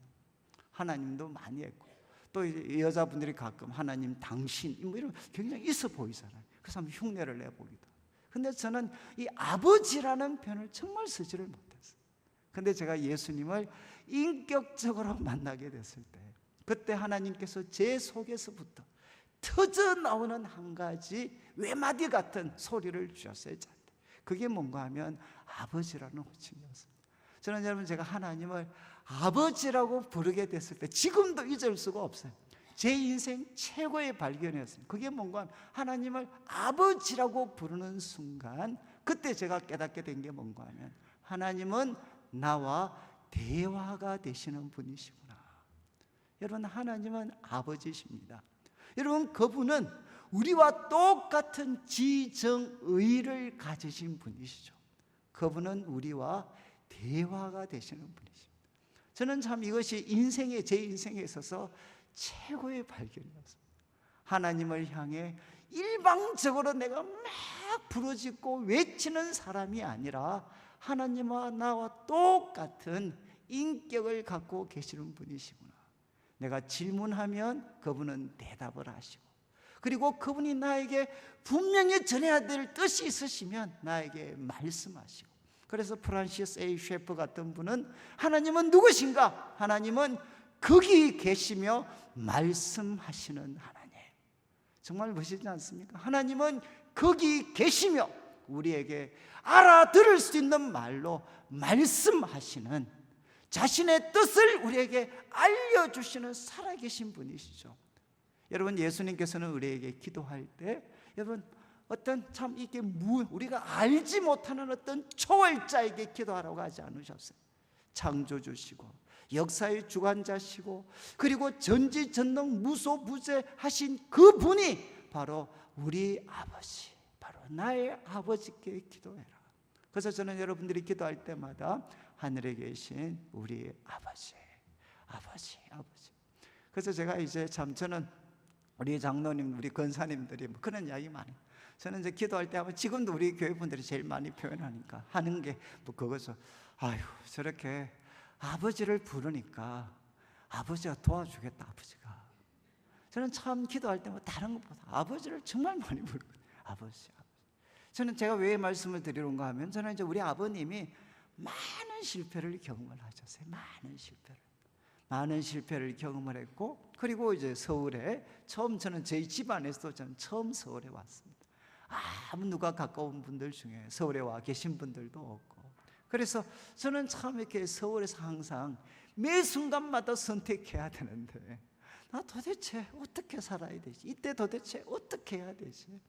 하나님도 많이 했고, 또 여자분들이 가끔 하나님 당신 이런 굉장히 있어 보이잖아요. 그래서 한번 흉내를 내보기도. 근데 저는 이 아버지라는 표현을 정말 쓰지를 못했어요. 근데 제가 예수님을 인격적으로 만나게 됐을 때, 그때 하나님께서 제 속에서부터 터져 나오는 한 가지 외마디 같은 소리를 주셨어요. 그게 뭔가 하면 아버지라는 호칭이었습니다. 저는 여러분 제가 하나님을 아버지라고 부르게 됐을 때 지금도 잊을 수가 없어요. 제 인생 최고의 발견이었습니다. 그게 뭔가 하면 하나님을 아버지라고 부르는 순간, 그때 제가 깨닫게 된 게 뭔가 하면 하나님은 나와 대화가 되시는 분이시구나. 여러분 하나님은 아버지십니다. 여러분 그분은 우리와 똑같은 지정의를 가지신 분이시죠. 그분은 우리와 대화가 되시는 분이십니다. 저는 참 이것이 제 인생에 있어서 최고의 발견이었습니다. 하나님을 향해 일방적으로 내가 막 부르짖고 외치는 사람이 아니라 하나님과 나와 똑같은 인격을 갖고 계시는 분이시구나. 내가 질문하면 그분은 대답을 하시고, 그리고 그분이 나에게 분명히 전해야 될 뜻이 있으시면 나에게 말씀하시고. 그래서 프란시스 A. 셰퍼 같은 분은 하나님은 누구신가? 하나님은 거기 계시며 말씀하시는 하나님. 정말 멋있지 않습니까? 하나님은 거기 계시며 우리에게 알아들을 수 있는 말로 말씀하시는, 자신의 뜻을 우리에게 알려주시는 살아계신 분이시죠. 여러분 예수님께서는 우리에게 기도할 때 여러분 어떤 참 이게 우리가 알지 못하는 어떤 초월자에게 기도하라고 하지 않으셨어요. 창조주시고 역사의 주관자시고 그리고 전지전능 무소부재하신 그분이 바로 우리 아버지, 바로 나의 아버지께 기도해라. 그래서 저는 여러분들이 기도할 때마다 하늘에 계신 우리 아버지. 그래서 제가 이제 저는 우리 장로님, 우리 권사님들이 그런 이야기 많아요. 저는 이제 기도할 때 하면 지금도 우리 교회 분들이 제일 많이 표현하니까 하는 게 그거죠. 아유 저렇게 아버지를 부르니까 아버지가 도와주겠다. 아버지가. 저는 참 기도할 때마다 다른 것보다 아버지를 정말 많이 부르거든요. 아버지. 저는 제가 왜 말씀을 드리는가 하면 저는 이제 우리 아버님이 많은 실패를 경험을 하셨어요. 많은 실패를 경험을 했고, 그리고 이제 서울에 저는 저희 집안에서도 저는 처음 서울에 왔습니다. 아무 누가 가까운 분들 중에 서울에 와 계신 분들도 없고, 그래서 저는 참 이렇게 서울에서 항상 매 순간마다 선택해야 되는데 나 도대체 어떻게 살아야 되지? 이때 도대체 어떻게 해야 되지?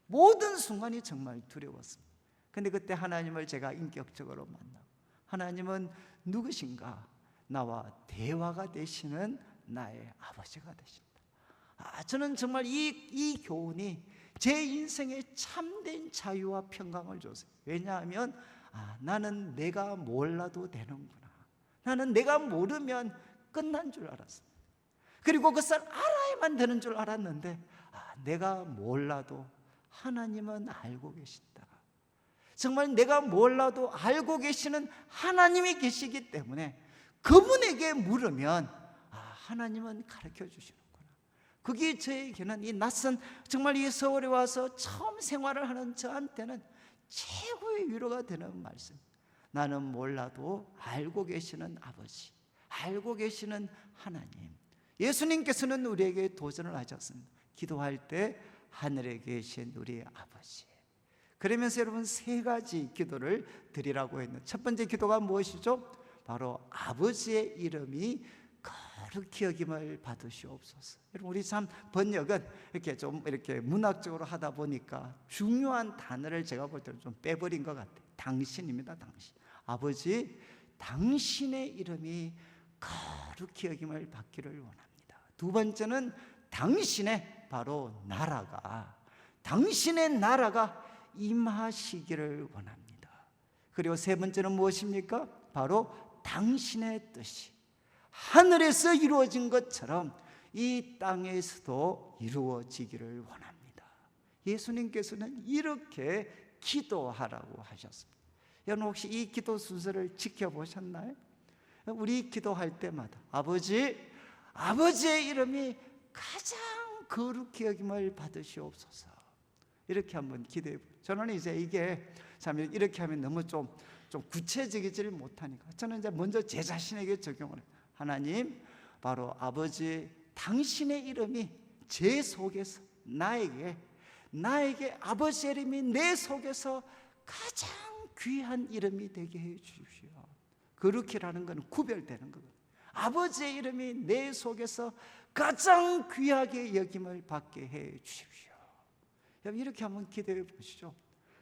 모든 순간이 정말 두려웠습니다. 근데 그때 하나님을 제가 인격적으로 만나고, 하나님은 누구신가? 나와 대화가 되시는 나의 아버지가 되신다. 저는 정말 이 교훈이 제 인생에 참된 자유와 평강을 줬어요. 왜냐하면 나는 내가 몰라도 되는구나. 나는 내가 모르면 끝난 줄 알았습니다. 그리고 그것을 알아야만 되는 줄 알았는데 내가 몰라도 하나님은 알고 계신다. 정말 내가 몰라도 알고 계시는 하나님이 계시기 때문에 그분에게 물으면 하나님은 가르쳐 주시는구나. 그게 저에게는 이 낯선 정말 이 서울에 와서 처음 생활을 하는 저한테는 최고의 위로가 되는 말씀. 나는 몰라도 알고 계시는 아버지, 알고 계시는 하나님. 예수님께서는 우리에게 도전을 하셨습니다. 기도할 때 하늘에 계신 우리 아버지. 그러면서 여러분 세 가지 기도를 드리라고 했는데, 첫 번째 기도가 무엇이죠? 바로 아버지의 이름이 거룩히 여김을 받으시옵소서. 여러분 우리 참 번역은 이렇게 좀 이렇게 문학적으로 하다 보니까 중요한 단어를 제가 볼 때는 좀 빼버린 것 같아요. 당신입니다. 당신. 아버지, 당신의 이름이 거룩히 여김을 받기를 원합니다. 두 번째는 당신의 바로 당신의 나라가 임하시기를 원합니다. 그리고 세 번째는 무엇입니까? 바로 당신의 뜻이 하늘에서 이루어진 것처럼 이 땅에서도 이루어지기를 원합니다. 예수님께서는 이렇게 기도하라고 하셨습니다. 여러분 혹시 이 기도 순서를 지켜보셨나요? 우리 기도할 때마다 아버지의 이름이 가장 거룩히 여김을 받으시옵소서, 이렇게 한번 기도해 보세요. 저는 이제 이게 참 이렇게 하면 너무 좀 구체적이지를 못하니까 저는 이제 먼저 제 자신에게 적용을 해요. 하나님, 바로 아버지 당신의 이름이 제 속에서 나에게 아버지의 이름이 내 속에서 가장 귀한 이름이 되게 해 주십시오. 거룩히라는 건 구별되는 거거든요. 아버지의 이름이 내 속에서 가장 귀하게 여김을 받게 해 주십시오. 여러분 이렇게 한번 기도해 보시죠.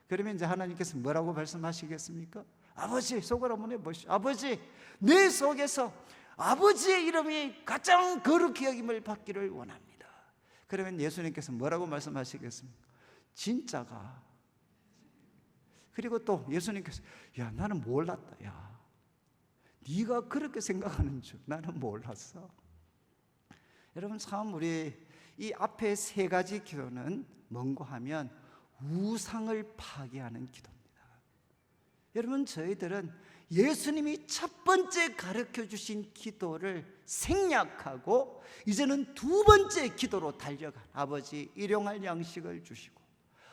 그러면 이제 하나님께서 뭐라고 말씀하시겠습니까? 아버지, 속으로 한번 해보시죠. 아버지, 내 속에서 아버지의 이름이 가장 거룩히 여김을 받기를 원합니다. 그러면 예수님께서 뭐라고 말씀하시겠습니까? 진짜가. 그리고 또 예수님께서 야, 나는 몰랐다. 야, 네가 그렇게 생각하는 줄 나는 몰랐어. 여러분 참 우리 이 앞에 세 가지 기도는 뭔고 하면 우상을 파괴하는 기도입니다. 여러분 저희들은 예수님이 첫 번째 가르쳐 주신 기도를 생략하고 이제는 두 번째 기도로 달려간 아버지 일용할 양식을 주시고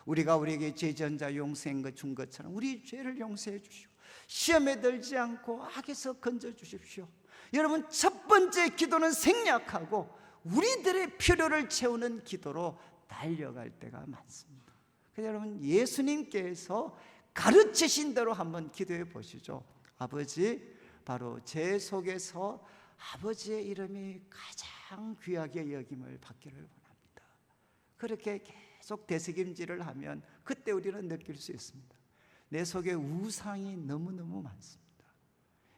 우리가 우리에게 죄전자 용서한 것 준 것처럼 우리 죄를 용서해 주시고 시험에 들지 않고 악에서 건져 주십시오. 여러분 첫 번째 기도는 생략하고 우리들의 필요를 채우는 기도로 달려갈 때가 많습니다. 그래서 여러분 예수님께서 가르치신 대로 한번 기도해 보시죠. 아버지, 바로 제 속에서 아버지의 이름이 가장 귀하게 여김을 받기를 원합니다. 그렇게 계속 되새김질을 하면 그때 우리는 느낄 수 있습니다. 내 속에 우상이 너무너무 많습니다.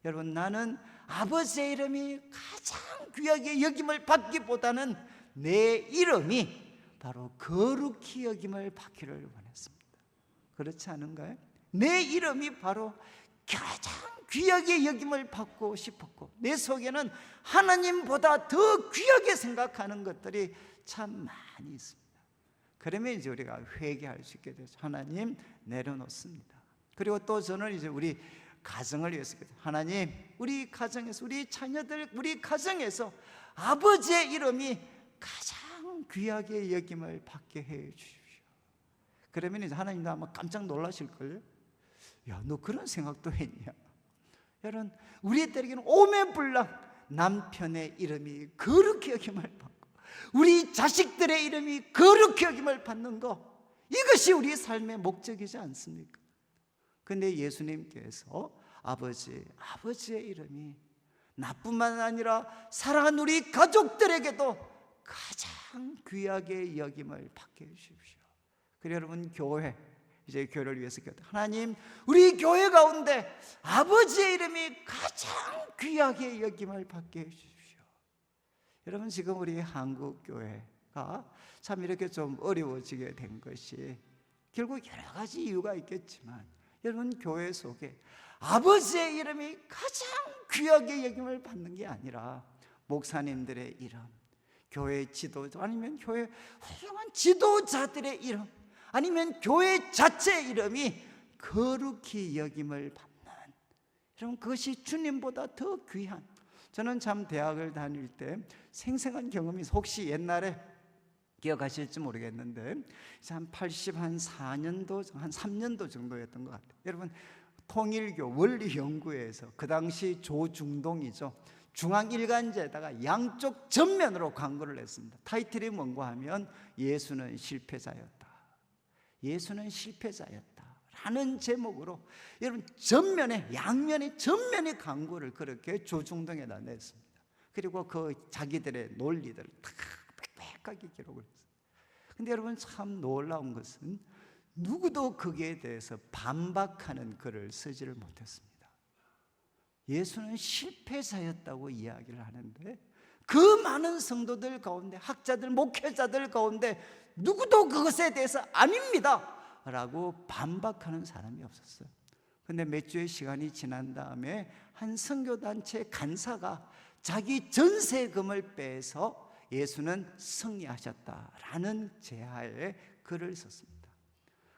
여러분 나는 아버지의 이름이 가장 귀하게 여김을 받기보다는 내 이름이 바로 거룩히 여김을 받기를 원했습니다. 그렇지 않은가요? 내 이름이 바로 가장 귀하게 여김을 받고 싶었고 내 속에는 하나님보다 더 귀하게 생각하는 것들이 참 많이 있습니다. 그러면 이제 우리가 회개할 수 있게 되죠. 하나님 내려놓습니다. 그리고 또 저는 이제 우리 가정을 위해서 하나님 우리 가정에서 우리 자녀들 우리 가정에서 아버지의 이름이 가장 귀하게 여김을 받게 해 주십시오. 그러면 이제 하나님도 아마 깜짝 놀라실걸요. 야, 너 그런 생각도 했냐? 여러분 우리들에게는 오매불랑 남편의 이름이 거룩히 여김을 받고 우리 자식들의 이름이 거룩히 여김을 받는 거, 이것이 우리 삶의 목적이지 않습니까? 근데 예수님께서 아버지의 이름이 나뿐만 아니라 사랑하는 우리 가족들에게도 가장 귀하게 여김을 받게 해주십시오. 그래서 여러분 이제 교회를 위해서 하나님 우리 교회 가운데 아버지의 이름이 가장 귀하게 여김을 받게 해주십시오. 여러분 지금 우리 한국 교회가 참 이렇게 좀 어려워지게 된 것이 결국 여러 가지 이유가 있겠지만 여러분 교회 속에 아버지의 이름이 가장 귀하게 여김을 받는 게 아니라 목사님들의 이름, 교회 지도자 아니면 교회 훌륭한 지도자들의 이름 아니면 교회 자체의 이름이 거룩히 여김을 받는, 여러분 그것이 주님보다 더 귀한. 저는 참 대학을 다닐 때 생생한 경험이 있어요. 혹시 옛날에 기억하실지 모르겠는데 한 84년도 한 3년도 정도였던 것 같아요. 여러분 통일교 원리연구회에서 그 당시 조중동이죠. 중앙일간지에다가 양쪽 전면으로 광고를 했습니다. 타이틀이 뭔가 하면 예수는 실패자였다. 예수는 실패자였다 라는 제목으로 여러분 양면에 전면의 광고를 그렇게 조중동에다 냈습니다. 그리고 그 자기들의 논리들을 다 빽빽하게 기록을 했어요. 근데 여러분 참 놀라운 것은 누구도 거기에 대해서 반박하는 글을 쓰지를 못했습니다. 예수는 실패자였다고 이야기를 하는데 그 많은 성도들 가운데, 학자들, 목회자들 가운데 누구도 그것에 대해서 아닙니다 라고 반박하는 사람이 없었어요. 근데 몇 주의 시간이 지난 다음에 한 선교단체 간사가 자기 전세금을 빼서 예수는 승리하셨다라는 제하에 글을 썼습니다.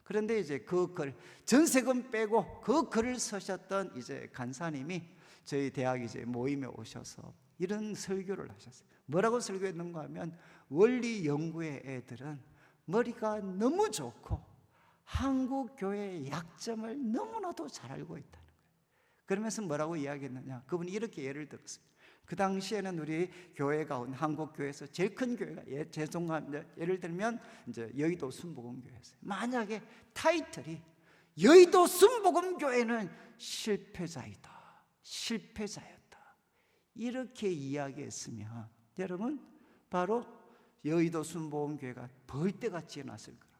그런데 이제 그 글, 전세금 빼고 그 글을 쓰셨던 이제 간사님이 저희 대학 이제 모임에 오셔서 이런 설교를 하셨어요. 뭐라고 설교했는가 하면, 원리 연구의 애들은 머리가 너무 좋고 한국 교회의 약점을 너무나도 잘 알고 있다는 거예요. 그러면서 뭐라고 이야기했느냐, 그분이 이렇게 예를 들었습니다. 그 당시에는 우리 교회 가운데 한국 교회에서 제일 큰 교회가, 예를 들면 이제 여의도 순복음교회였어요. 만약에 타이틀이 여의도 순복음교회는 실패자이다, 실패자였다, 이렇게 이야기했으면 여러분 바로 여의도 순복음교회가 벌떼같이 일어났을 거예요.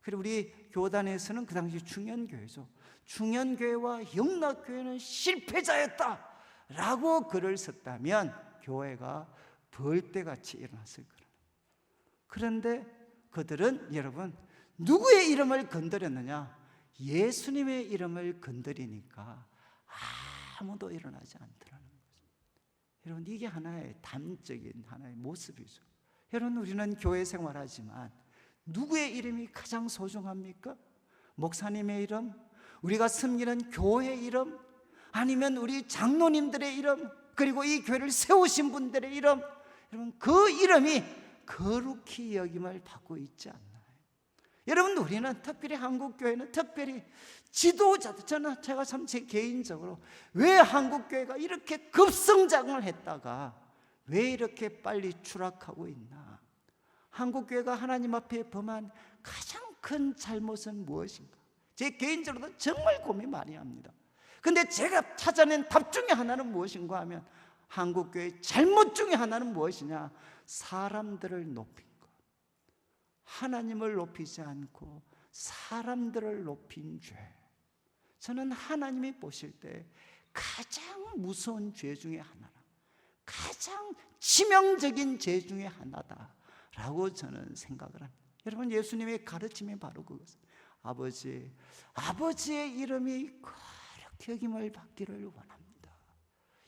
그리고 우리 교단에서는 그 당시 충현교회죠. 충현교회와 영락교회는 실패자였다 라고 글을 썼다면 교회가 벌떼같이 일어났을 거예요. 그런데 그들은 여러분 누구의 이름을 건드렸느냐? 예수님의 이름을 건드리니까 아무도 일어나지 않더라는 거죠. 여러분, 이게 하나의 단적인 하나의 모습이죠. 여러분, 우리는 교회 생활하지만 누구의 이름이 가장 소중합니까? 목사님의 이름? 우리가 섬기는 교회의 이름? 아니면 우리 장로님들의 이름? 그리고 이 교회를 세우신 분들의 이름? 여러분, 그 이름이 거룩히 여김을 받고 있지 않나요? 여러분, 우리는 특별히 한국교회는 특별히 지도자들, 제가 참 제 개인적으로 왜 한국교회가 이렇게 급성장을 했다가 왜 이렇게 빨리 추락하고 있나? 한국교회가 하나님 앞에 범한 가장 큰 잘못은 무엇인가? 제 개인적으로도 정말 고민 많이 합니다. 근데 제가 찾아낸 답 중에 하나는 무엇인가 하면, 한국교회의 잘못 중에 하나는 무엇이냐? 사람들을 높인 것. 하나님을 높이지 않고 사람들을 높인 죄. 저는 하나님이 보실 때 가장 무서운 죄 중에 하나라, 가장 치명적인 죄 중에 하나다라고 저는 생각을 합니다. 여러분, 예수님의 가르침이 바로 그것입니다. 아버지의 이름이 거룩히 여김을 받기를 원합니다.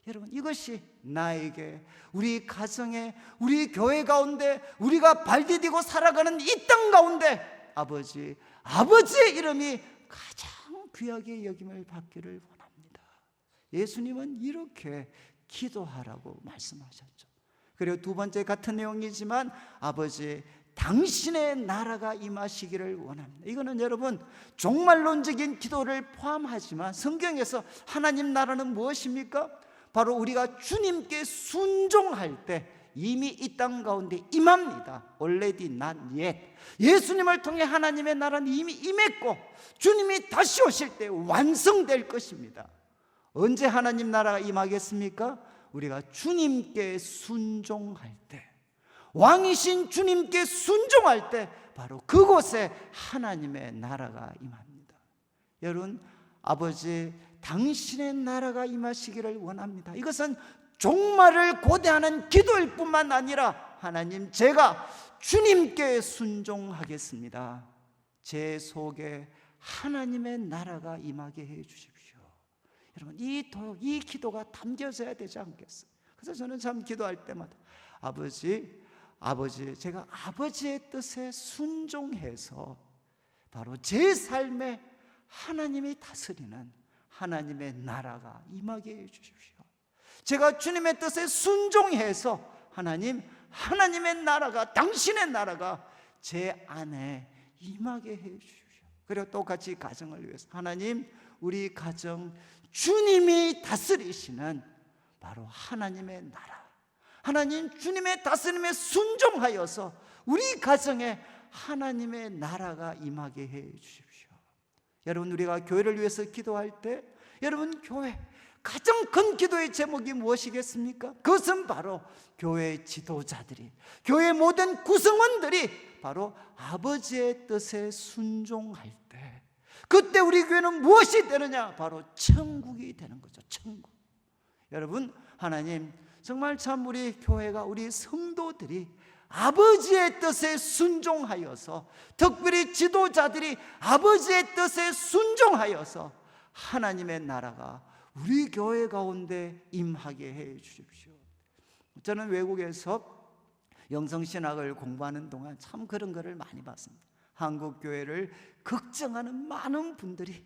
여러분, 이것이 나에게, 우리 가정에, 우리 교회 가운데, 우리가 발디디고 살아가는 이 땅 가운데 아버지의 이름이 가장 귀하게 여김을 받기를 원합니다. 예수님은 이렇게 기도하라고 말씀하셨죠. 그리고 두 번째 같은 내용이지만, 아버지 당신의 나라가 임하시기를 원합니다. 이거는 여러분 종말론적인 기도를 포함하지만 성경에서 하나님 나라는 무엇입니까? 바로 우리가 주님께 순종할 때 이미 이 땅 가운데 임합니다. Already not yet. 예수님을 통해 하나님의 나라는 이미 임했고 주님이 다시 오실 때 완성될 것입니다. 언제 하나님 나라가 임하겠습니까? 우리가 주님께 순종할 때, 왕이신 주님께 순종할 때 바로 그곳에 하나님의 나라가 임합니다. 여러분, 아버지 당신의 나라가 임하시기를 원합니다. 이것은 종말을 고대하는 기도일 뿐만 아니라, 하나님, 제가 주님께 순종하겠습니다. 제 속에 하나님의 나라가 임하게 해 주십시오. 여러분, 이 기도가 담겨져야 되지 않겠어요? 그래서 저는 참 기도할 때마다 아버지, 제가 아버지의 뜻에 순종해서 바로 제 삶에 하나님이 다스리는 하나님의 나라가 임하게 해 주십시오. 제가 주님의 뜻에 순종해서 하나님의 나라가, 당신의 나라가 제 안에 임하게 해 주십시오. 그리고 똑같이 가정을 위해서, 하나님, 우리 가정 주님이 다스리시는 바로 하나님의 나라, 하나님 주님의 다스림에 순종하여서 우리 가정에 하나님의 나라가 임하게 해 주십시오. 여러분, 우리가 교회를 위해서 기도할 때, 여러분, 교회 가장 큰 기도의 제목이 무엇이겠습니까? 그것은 바로 교회 지도자들이, 교회 모든 구성원들이 바로 아버지의 뜻에 순종할 때, 그때 우리 교회는 무엇이 되느냐? 바로 천국이 되는 거죠. 천국. 여러분, 하나님 정말 참 우리 교회가, 우리 성도들이 아버지의 뜻에 순종하여서, 특별히 지도자들이 아버지의 뜻에 순종하여서 하나님의 나라가 우리 교회 가운데 임하게 해 주십시오. 저는 외국에서 영성신학을 공부하는 동안 참 그런 것을 많이 봤습니다. 한국 교회를 걱정하는 많은 분들이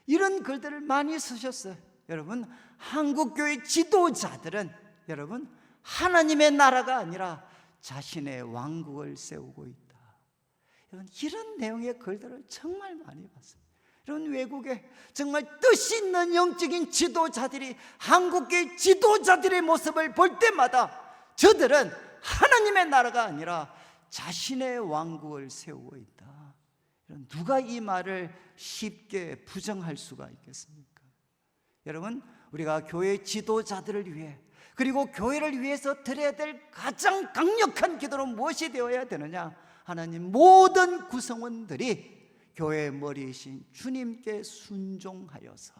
이런 글들을 많이 쓰셨어요. 여러분, 한국 교회 지도자들은 여러분 하나님의 나라가 아니라 자신의 왕국을 세우고 있다. 여러분, 이런 내용의 글들을 정말 많이 봤습니다. 이런 외국에 정말 뜻이 있는 영적인 지도자들이 한국교회 지도자들의 모습을 볼 때마다 저들은 하나님의 나라가 아니라 자신의 왕국을 세우고 있다. 누가 이 말을 쉽게 부정할 수가 있겠습니까? 여러분, 우리가 교회 지도자들을 위해, 그리고 교회를 위해서 드려야 될 가장 강력한 기도는 무엇이 되어야 되느냐? 하나님 모든 구성원들이 교회의 머리이신 주님께 순종하여서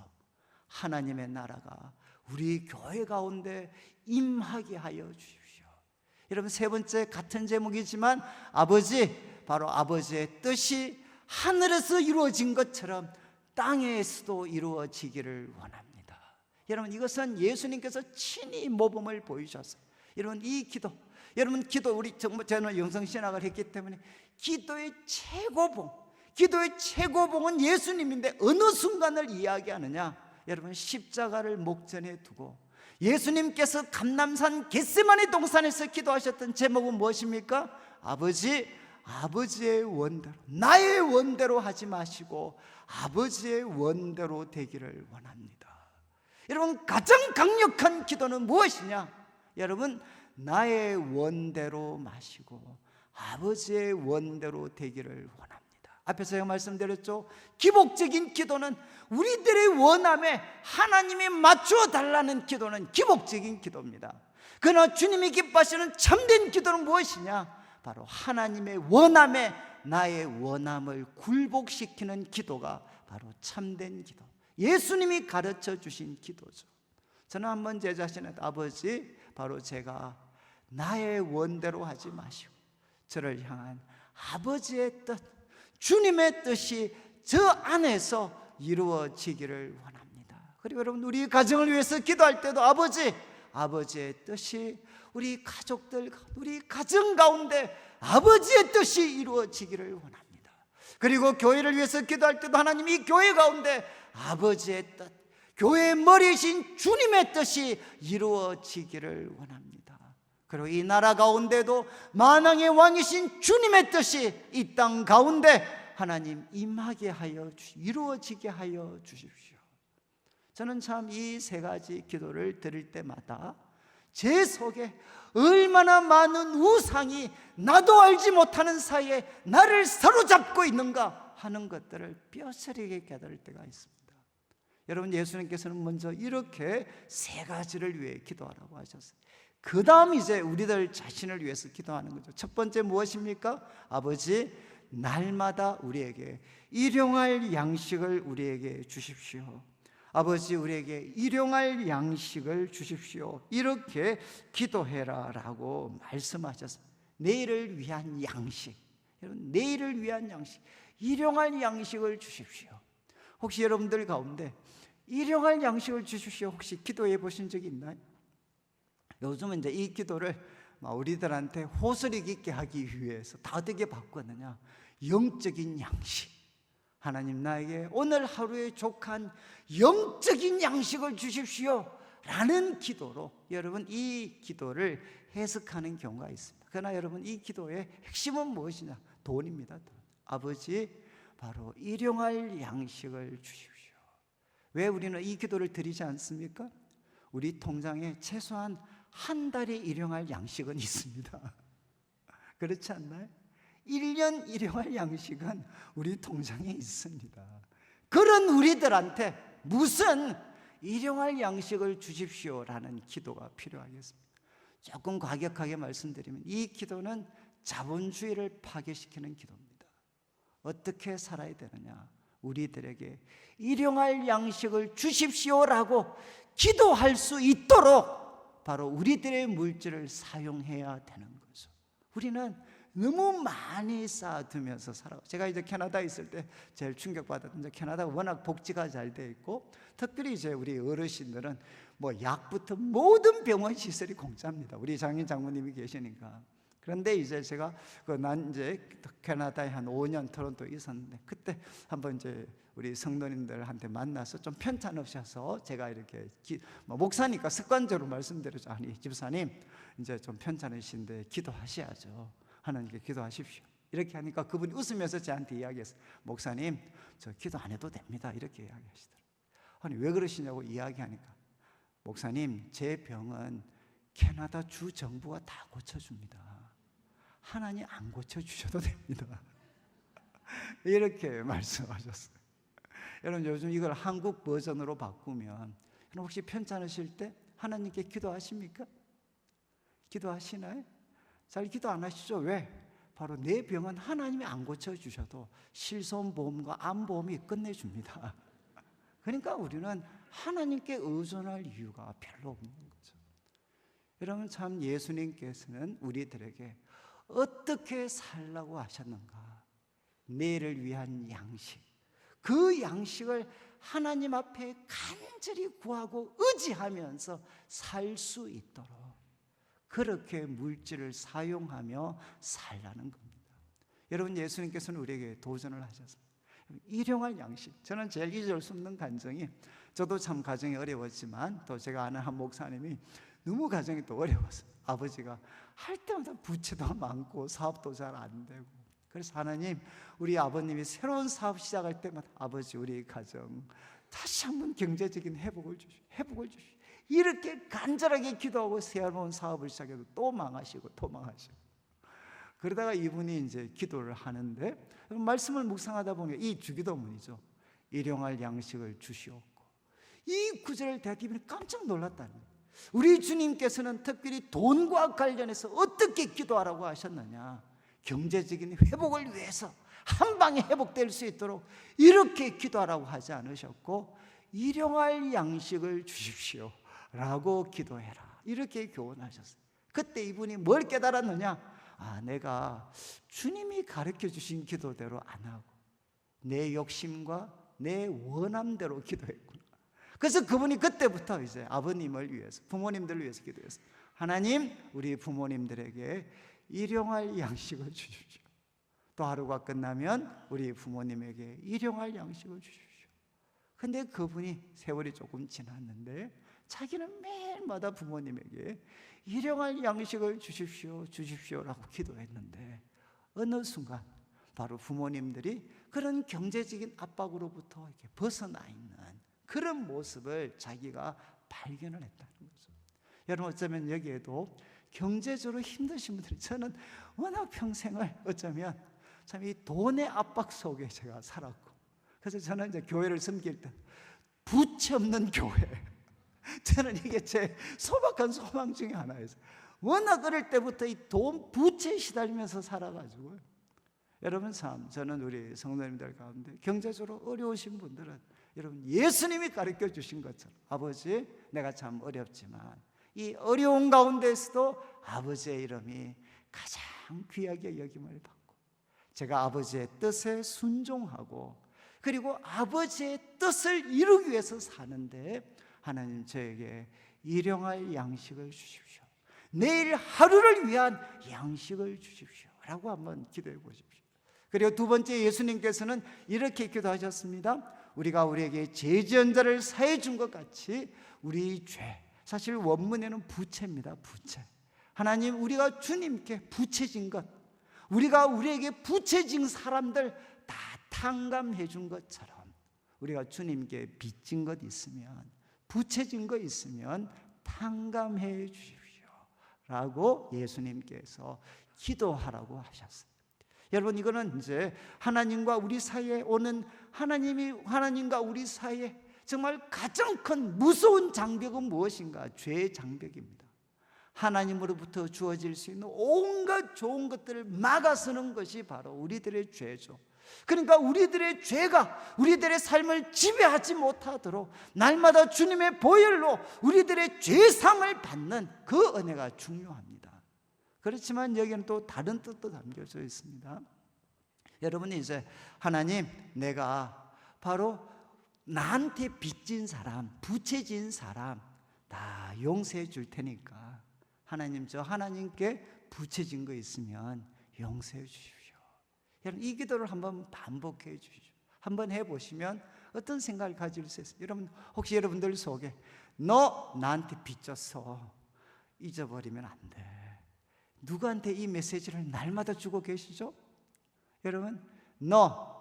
하나님의 나라가 우리 교회 가운데 임하게 하여 주십시오. 여러분, 세 번째 같은 제목이지만 아버지, 바로 아버지의 뜻이 하늘에서 이루어진 것처럼 땅에서도 이루어지기를 원합니다. 여러분, 이것은 예수님께서 친히 모범을 보이셨어요. 여러분, 이 기도, 여러분 기도, 우리 정말 저는 영성신학을 했기 때문에 기도의 최고봉, 기도의 최고봉은 예수님인데 어느 순간을 이야기하느냐? 여러분, 십자가를 목전에 두고 예수님께서 감람산 겟세마네 동산에서 기도하셨던 제목은 무엇입니까? 아버지, 아버지의 원대로, 나의 원대로 하지 마시고 아버지의 원대로 되기를 원합니다. 여러분, 가장 강력한 기도는 무엇이냐? 여러분, 나의 원대로 마시고 아버지의 원대로 되기를 원합니다. 앞에서 제가 말씀드렸죠. 기복적인 기도는, 우리들의 원함에 하나님이 맞추어 달라는 기도는 기복적인 기도입니다. 그러나 주님이 기뻐하시는 참된 기도는 무엇이냐? 바로 하나님의 원함에 나의 원함을 굴복시키는 기도가 바로 참된 기도, 예수님이 가르쳐 주신 기도죠. 저는 한번 제 자신한테, 아버지, 바로 제가 나의 원대로 하지 마시고 저를 향한 아버지의 뜻, 주님의 뜻이 저 안에서 이루어지기를 원합니다. 그리고 여러분, 우리 가정을 위해서 기도할 때도 아버지, 아버지의 뜻이 우리 가족들, 우리 가정 가운데 아버지의 뜻이 이루어지기를 원합니다. 그리고 교회를 위해서 기도할 때도 하나님, 이 교회 가운데 아버지의 뜻, 교회의 머리이신 주님의 뜻이 이루어지기를 원합니다. 그리고 이 나라 가운데도 만왕의 왕이신 주님의 뜻이 이 땅 가운데 하나님 임하게 하여 이루어지게 하여 주십시오. 저는 참 이 세 가지 기도를 드릴 때마다 제 속에 얼마나 많은 우상이 나도 알지 못하는 사이에 나를 사로잡고 있는가 하는 것들을 뼈저리게 깨달을 때가 있습니다. 여러분, 예수님께서는 먼저 이렇게 세 가지를 위해 기도하라고 하셨어요. 그 다음 이제 우리들 자신을 위해서 기도하는 거죠. 첫 번째 무엇입니까? 아버지, 날마다 우리에게 일용할 양식을 우리에게 주십시오. 아버지, 우리에게 일용할 양식을 주십시오. 이렇게 기도해라 라고 말씀하셨습니다. 내일을 위한 양식, 여러분, 내일을 위한 양식, 일용할 양식을 주십시오. 혹시 여러분들 가운데 일용할 양식을 주십시오 혹시 기도해 보신 적이 있나요? 요즘은 이제 이 기도를 우리들한테 호소리 깊게 하기 위해서 다 어떻게 바꿨느냐? 영적인 양식, 하나님 나에게 오늘 하루에 족한 영적인 양식을 주십시오 라는 기도로 여러분 이 기도를 해석하는 경우가 있습니다. 그러나 여러분, 이 기도의 핵심은 무엇이냐? 돈입니다. 돈. 아버지, 바로 일용할 양식을 주십시오. 왜 우리는 이 기도를 드리지 않습니까? 우리 통장에 최소한 한 달에 일용할 양식은 있습니다. 그렇지 않나요? 1년 일용할 양식은 우리 통장에 있습니다. 그런 우리들한테 무슨 일용할 양식을 주십시오라는 기도가 필요하겠습니다. 조금 과격하게 말씀드리면 이 기도는 자본주의를 파괴시키는 기도입니다. 어떻게 살아야 되느냐? 우리들에게 일용할 양식을 주십시오라고 기도할 수 있도록 바로 우리들의 물질을 사용해야 되는 거죠. 우리는 너무 많이 쌓아두면서 살아요. 제가 이제 캐나다에 있을 때 제일 충격받았던 게 캐나다가 워낙 복지가 잘 돼 있고 특별히 이제 우리 어르신들은 뭐 약부터 모든 병원 시설이 공짜입니다. 우리 장인 장모님이 계시니까. 그런데 이제 제가 난 이제 캐나다에 한 5년 토론토에 있었는데 그때 한번 이제 우리 성도님들한테 만나서 좀 편찮으셔서 제가 이렇게 목사니까 습관적으로 말씀드렸죠. 아니 집사님 이제 좀 편찮으신데 기도하셔야죠. 하나님께 기도하십시오. 이렇게 하니까 그분이 웃으면서 저한테 이야기했어요. 목사님 저 기도 안 해도 됩니다. 이렇게 이야기하시더라고요. 아니 왜 그러시냐고 이야기하니까 목사님 제 병은 캐나다 주 정부가 다 고쳐줍니다. 하나님 안 고쳐주셔도 됩니다. 이렇게 말씀하셨어요. 여러분 요즘 이걸 한국 버전으로 바꾸면 여러분 혹시 편찮으실 때 하나님께 기도하십니까? 기도하시나요? 잘 기도 안 하시죠? 왜? 바로 내 병은 하나님이 안 고쳐주셔도 실손보험과 암보험이 끝내줍니다. 그러니까 우리는 하나님께 의존할 이유가 별로 없는 거죠. 여러분 참 예수님께서는 우리들에게 어떻게 살라고 하셨는가? 내일을 위한 양식, 그 양식을 하나님 앞에 간절히 구하고 의지하면서 살 수 있도록 그렇게 물질을 사용하며 살라는 겁니다. 여러분 예수님께서는 우리에게 도전을 하셨습니다. 일용할 양식. 저는 제일 잊을 수 없는 간증이 저도 참 가정이 어려웠지만 또 제가 아는 한 목사님이 너무 가정이 또 어려웠어요. 아버지가 할 때마다 부채도 많고 사업도 잘 안 되고 그래서 하나님 우리 아버님이 새로운 사업 시작할 때마다 아버지 우리 가정 다시 한번 경제적인 회복을 주시오. 이렇게 간절하게 기도하고 새로운 사업을 시작해도 또 망하시고 또 망하시고 그러다가 이분이 이제 기도를 하는데 말씀을 묵상하다 보면 이 주기도문이죠. 일용할 양식을 주시옵고 이 구절을 대기하면 깜짝 놀랐다는 거예요. 우리 주님께서는 특별히 돈과 관련해서 어떻게 기도하라고 하셨느냐? 경제적인 회복을 위해서 한 방에 회복될 수 있도록 이렇게 기도하라고 하지 않으셨고 일용할 양식을 주십시오 라고 기도해라 이렇게 교훈하셨어요. 그때 이분이 뭘 깨달았느냐? 아, 내가 주님이 가르쳐 주신 기도대로 안 하고 내 욕심과 내 원함대로 기도했구나. 그래서 그분이 그때부터 이제 아버님을 위해서 부모님들을 위해서 기도했어요. 하나님 우리 부모님들에게 일용할 양식을 주십시오. 또 하루가 끝나면 우리 부모님에게 일용할 양식을 주십시오. 근데 그분이 세월이 조금 지났는데 자기는 매일마다 부모님에게 일용할 양식을 주십시오라고 기도했는데 어느 순간 바로 부모님들이 그런 경제적인 압박으로부터 이렇게 벗어나 있는 그런 모습을 자기가 발견을 했다는 거죠. 여러분 어쩌면 여기에도 경제적으로 힘드신 분들이 저는 워낙 평생을 어쩌면 참 이 돈의 압박 속에 제가 살았고 그래서 저는 이제 교회를 섬길 때 부채 없는 교회 저는 이게 제 소박한 소망 중에 하나였어요. 워낙 어릴 때부터 이 돈 부채에 시달리면서 살아가지고요. 여러분 참 저는 우리 성도님들 가운데 경제적으로 어려우신 분들은 여러분 예수님이 가르쳐 주신 것처럼 아버지 내가 참 어렵지만 이 어려운 가운데서도 아버지의 이름이 가장 귀하게 여김을 받고 제가 아버지의 뜻에 순종하고 그리고 아버지의 뜻을 이루기 위해서 사는데 하나님 저에게 일용할 양식을 주십시오. 내일 하루를 위한 양식을 주십시오 라고 한번 기도해 보십시오. 그리고 두 번째 예수님께서는 이렇게 기도하셨습니다. 우리가 우리에게 죄 지은 자를 사해 준 것 같이 우리 죄 사실 원문에는 부채입니다. 부채. 하나님 우리가 주님께 부채진 것 우리가 우리에게 부채진 사람들 다 탕감해 준 것처럼 우리가 주님께 빚진 것 있으면 부채진 거 있으면 탕감해 주십시오 라고 예수님께서 기도하라고 하셨어요. 여러분 이거는 이제 하나님과 우리 사이에 오는 하나님과 우리 사이에 정말 가장 큰 무서운 장벽은 무엇인가? 죄의 장벽입니다. 하나님으로부터 주어질 수 있는 온갖 좋은 것들을 막아서는 것이 바로 우리들의 죄죠. 그러니까 우리들의 죄가 우리들의 삶을 지배하지 못하도록 날마다 주님의 보혈로 우리들의 죄상을 받는 그 은혜가 중요합니다. 그렇지만 여기는 또 다른 뜻도 담겨져 있습니다. 여러분이 이제 하나님, 내가 바로 나한테 빚진 사람, 부채진 사람 다 용서해 줄 테니까 하나님, 저 하나님께 부채진 거 있으면 용서해 주십시오. 여러분, 이 기도를 한번 반복해 주십시오. 한번 해보시면 어떤 생각을 가질 수 있어요? 여러분, 혹시 여러분들 속에 너 나한테 빚졌어, 잊어버리면 안 돼. 누구한테 이 메시지를 날마다 주고 계시죠? 여러분, 너,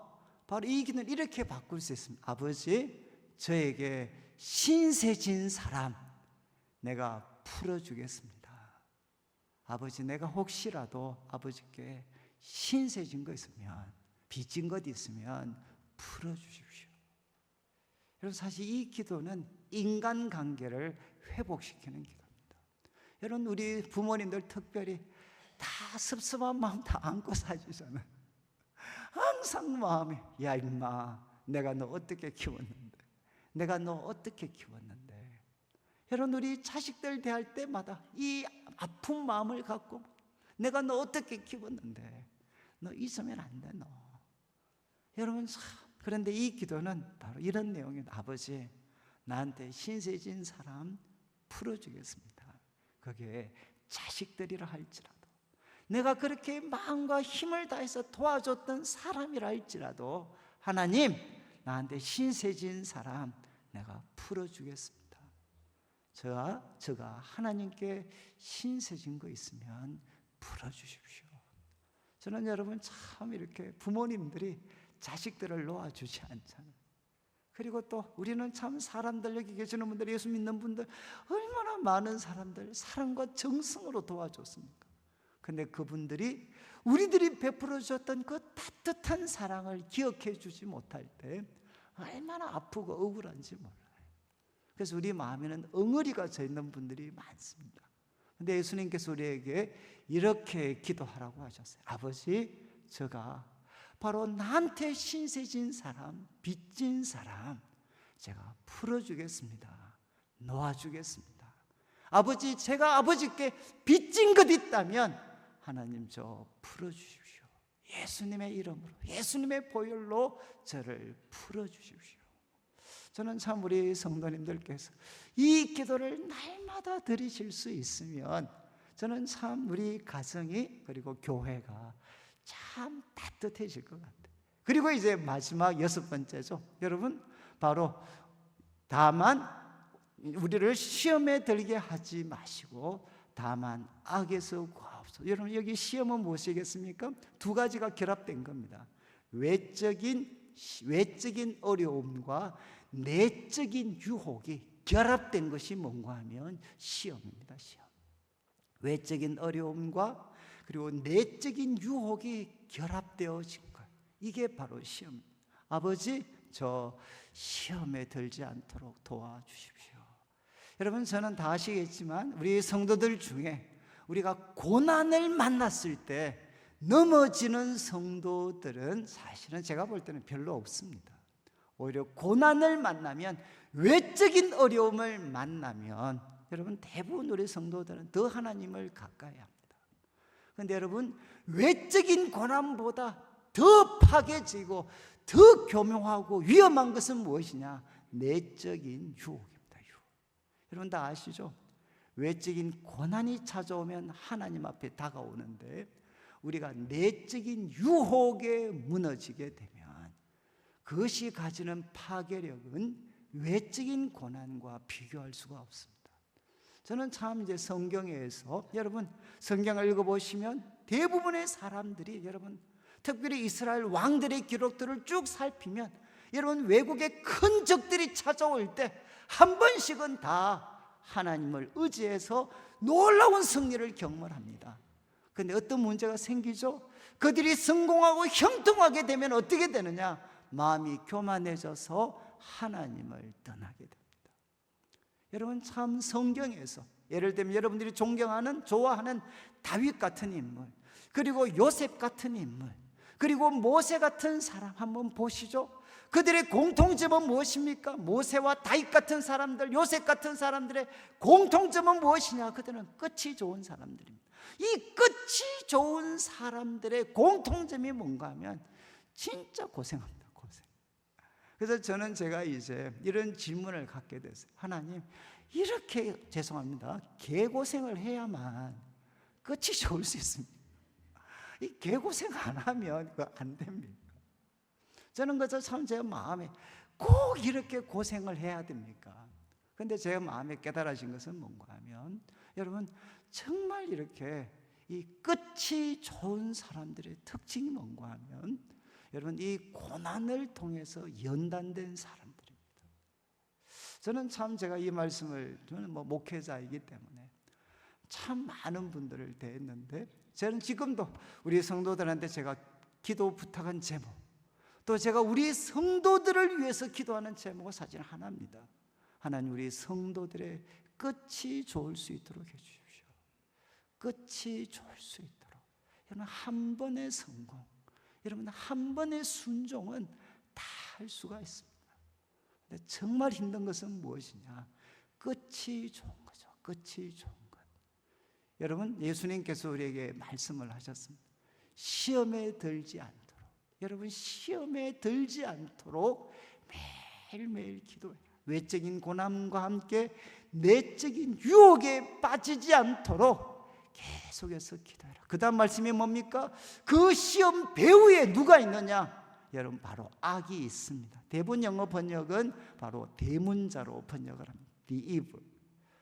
바로 이 기도는 이렇게 바꿀 수 있습니다. 아버지, 저에게 신세진 사람 내가 풀어주겠습니다. 아버지, 내가 혹시라도 아버지께 신세진 거 있으면, 빚진 것 있으면 풀어주십시오. 여러분, 사실 이 기도는 인간관계를 회복시키는 기도입니다. 여러분, 우리 부모님들 특별히 다 섭섭한 마음 다 안고 사시잖아요. 항상 마음이, 야 임마, 내가 너 어떻게 키웠는데, 내가 너 어떻게 키웠는데. 여러분, 우리 자식들 대할 때마다 이 아픈 마음을 갖고, 내가 너 어떻게 키웠는데 너 있으면 안 돼, 너. 여러분, 그런데 이 기도는 바로 이런 내용이에요. 아버지, 나한테 신세진 사람 풀어주겠습니다. 그게 자식들이라 할지라도, 내가 그렇게 마음과 힘을 다해서 도와줬던 사람이라 할지라도, 하나님, 나한테 신세진 사람 내가 풀어주겠습니다. 저가 하나님께 신세진 거 있으면 풀어주십시오. 저는 여러분, 참 이렇게 부모님들이 자식들을 놓아주지 않잖아요. 그리고 또 우리는 참 사람들, 여기 계시는 분들, 예수 믿는 분들 얼마나 많은 사람들 사랑과 정성으로 도와줬습니까? 근데 그분들이 우리들이 베풀어 주셨던 그 따뜻한 사랑을 기억해 주지 못할 때 얼마나 아프고 억울한지 몰라요. 그래서 우리 마음에는 엉어리가 져 있는 분들이 많습니다. 근데 예수님께서 우리에게 이렇게 기도하라고 하셨어요. 아버지, 제가 바로 나한테 신세진 사람, 빚진 사람 제가 풀어주겠습니다. 놓아주겠습니다. 아버지, 제가 아버지께 빚진 것 있다면 하나님, 저 풀어주십시오. 예수님의 이름으로, 예수님의 보혈로 저를 풀어주십시오. 저는 참 우리 성도님들께서 이 기도를 날마다 드리실 수 있으면 저는 참 우리 가정이, 그리고 교회가 참 따뜻해질 것 같아요. 그리고 이제 마지막 6번째죠. 여러분, 바로 다만 우리를 시험에 들게 하지 마시고 다만 악에서 구하옵소서. 여러분, 여기 시험은 무엇이겠습니까? 두 가지가 결합된 겁니다. 외적인 어려움과 내적인 유혹이 결합된 것이 뭔가 하면 시험입니다. 시험. 외적인 어려움과 그리고 내적인 유혹이 결합되어진 것, 이게 바로 시험입니다. 아버지, 저 시험에 들지 않도록 도와주십시오. 여러분, 저는 다 아시겠지만 우리 성도들 중에 우리가 고난을 만났을 때 넘어지는 성도들은 사실은 제가 볼 때는 별로 없습니다. 오히려 고난을 만나면, 외적인 어려움을 만나면 여러분, 대부분 우리 성도들은 더 하나님을 가까이 합니다. 그런데 여러분, 외적인 고난보다 더 파괴지고 더 교묘하고 위험한 것은 무엇이냐? 내적인 유혹입니다. 유혹. 여러분 다 아시죠? 외적인 고난이 찾아오면 하나님 앞에 다가오는데, 우리가 내적인 유혹에 무너지게 되면 그것이 가지는 파괴력은 외적인 고난과 비교할 수가 없습니다. 저는 참 이제 성경에서, 여러분 성경을 읽어보시면 대부분의 사람들이, 여러분 특별히 이스라엘 왕들의 기록들을 쭉 살피면, 여러분 외국의 큰 적들이 찾아올 때 한 번씩은 다 하나님을 의지해서 놀라운 승리를 경험합니다. 그런데 어떤 문제가 생기죠? 그들이 성공하고 형통하게 되면 어떻게 되느냐? 마음이 교만해져서 하나님을 떠나게 됩니다. 여러분, 참 성경에서 예를 들면 여러분들이 존경하는, 좋아하는 다윗 같은 인물, 그리고 요셉 같은 인물, 그리고 모세 같은 사람 한번 보시죠. 그들의 공통점은 무엇입니까? 모세와 다윗 같은 사람들, 요셉 같은 사람들의 공통점은 무엇이냐? 그들은 끝이 좋은 사람들입니다. 이 끝이 좋은 사람들의 공통점이 뭔가 하면 진짜 고생합니다. 고생. 그래서 저는 제가 이제 이런 질문을 갖게 됐어요. 하나님, 이렇게 죄송합니다, 개고생을 해야만 끝이 좋을 수 있습니다. 이 개고생 안 하면 그거 안 됩니다. 저는 그래서 참 제 마음에 꼭 이렇게 고생을 해야 됩니까? 근데 제 마음에 깨달아진 것은 뭔가 하면, 여러분, 정말 이렇게 이 끝이 좋은 사람들의 특징이 뭔가 하면, 여러분, 이 고난을 통해서 연단된 사람들입니다. 저는 참 제가 이 말씀을, 저는 목회자이기 때문에 참 많은 분들을 대했는데, 저는 지금도 우리 성도들한테 제가 기도 부탁한 제목, 또 제가 우리 성도들을 위해서 기도하는 제목은 사실 하나입니다. 하나님, 우리 성도들의 끝이 좋을 수 있도록 해주십시오. 끝이 좋을 수 있도록. 여러분, 한 번의 성공, 여러분 한 번의 순종은 다 할 수가 있습니다. 근데 정말 힘든 것은 무엇이냐? 끝이 좋은 거죠. 끝이 좋은 것. 여러분, 예수님께서 우리에게 말씀을 하셨습니다. 시험에 들지 않도록. 여러분, 시험에 들지 않도록 매일매일 기도해요. 외적인 고난과 함께 내적인 유혹에 빠지지 않도록 계속해서 기도해라. 그 다음 말씀이 뭡니까? 그 시험 배후에 누가 있느냐? 여러분, 바로 악이 있습니다. 대부분 영어 번역은 바로 대문자로 번역을 합니다. The evil.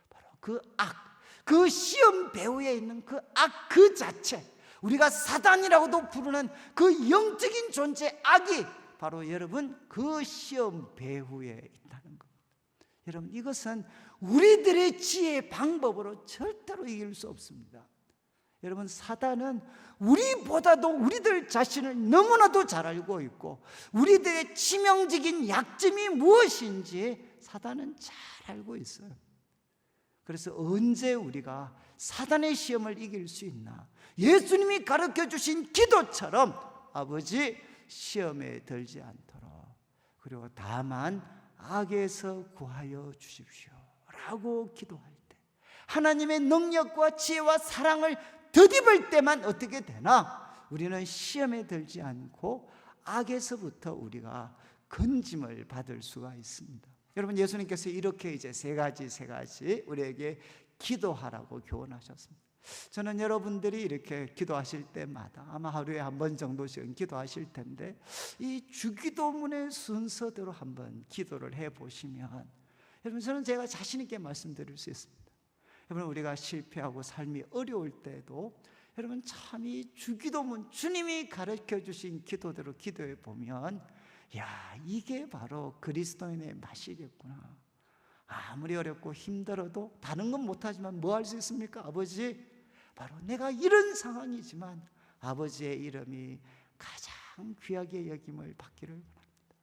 바로 그 악, 그 시험 배후에 있는 그 악 그 자체, 우리가 사단이라고도 부르는 그 영적인 존재 악이 바로 여러분 그 시험 배후에 있다는 겁니다. 여러분, 이것은 우리들의 지혜의 방법으로 절대로 이길 수 없습니다. 여러분, 사단은 우리보다도 우리들 자신을 너무나도 잘 알고 있고, 우리들의 치명적인 약점이 무엇인지 사단은 잘 알고 있어요. 그래서 언제 우리가 사단의 시험을 이길 수 있나? 예수님이 가르쳐 주신 기도처럼, 아버지, 시험에 들지 않도록, 그리고 다만 악에서 구하여 주십시오 라고 기도할 때, 하나님의 능력과 지혜와 사랑을 덧입을 때만 어떻게 되나? 우리는 시험에 들지 않고 악에서부터 우리가 건짐을 받을 수가 있습니다. 여러분, 예수님께서 이렇게 이제 세 가지 우리에게 기도하라고 교훈하셨습니다. 저는 여러분들이 이렇게 기도하실 때마다 아마 하루에 한 번 정도씩은 기도하실 텐데, 이 주기도문의 순서대로 한번 기도를 해보시면, 여러분, 저는 제가 자신 있게 말씀드릴 수 있습니다. 여러분, 우리가 실패하고 삶이 어려울 때도 여러분 참 이 주기도문, 주님이 가르쳐 주신 기도대로 기도해 보면, 야, 이게 바로 그리스도인의 맛이겠구나. 아무리 어렵고 힘들어도 다른 건 못하지만 뭐 할 수 있습니까? 아버지, 바로 내가 이런 상황이지만 아버지의 이름이 가장 귀하게 여김을 받기를 원합니다.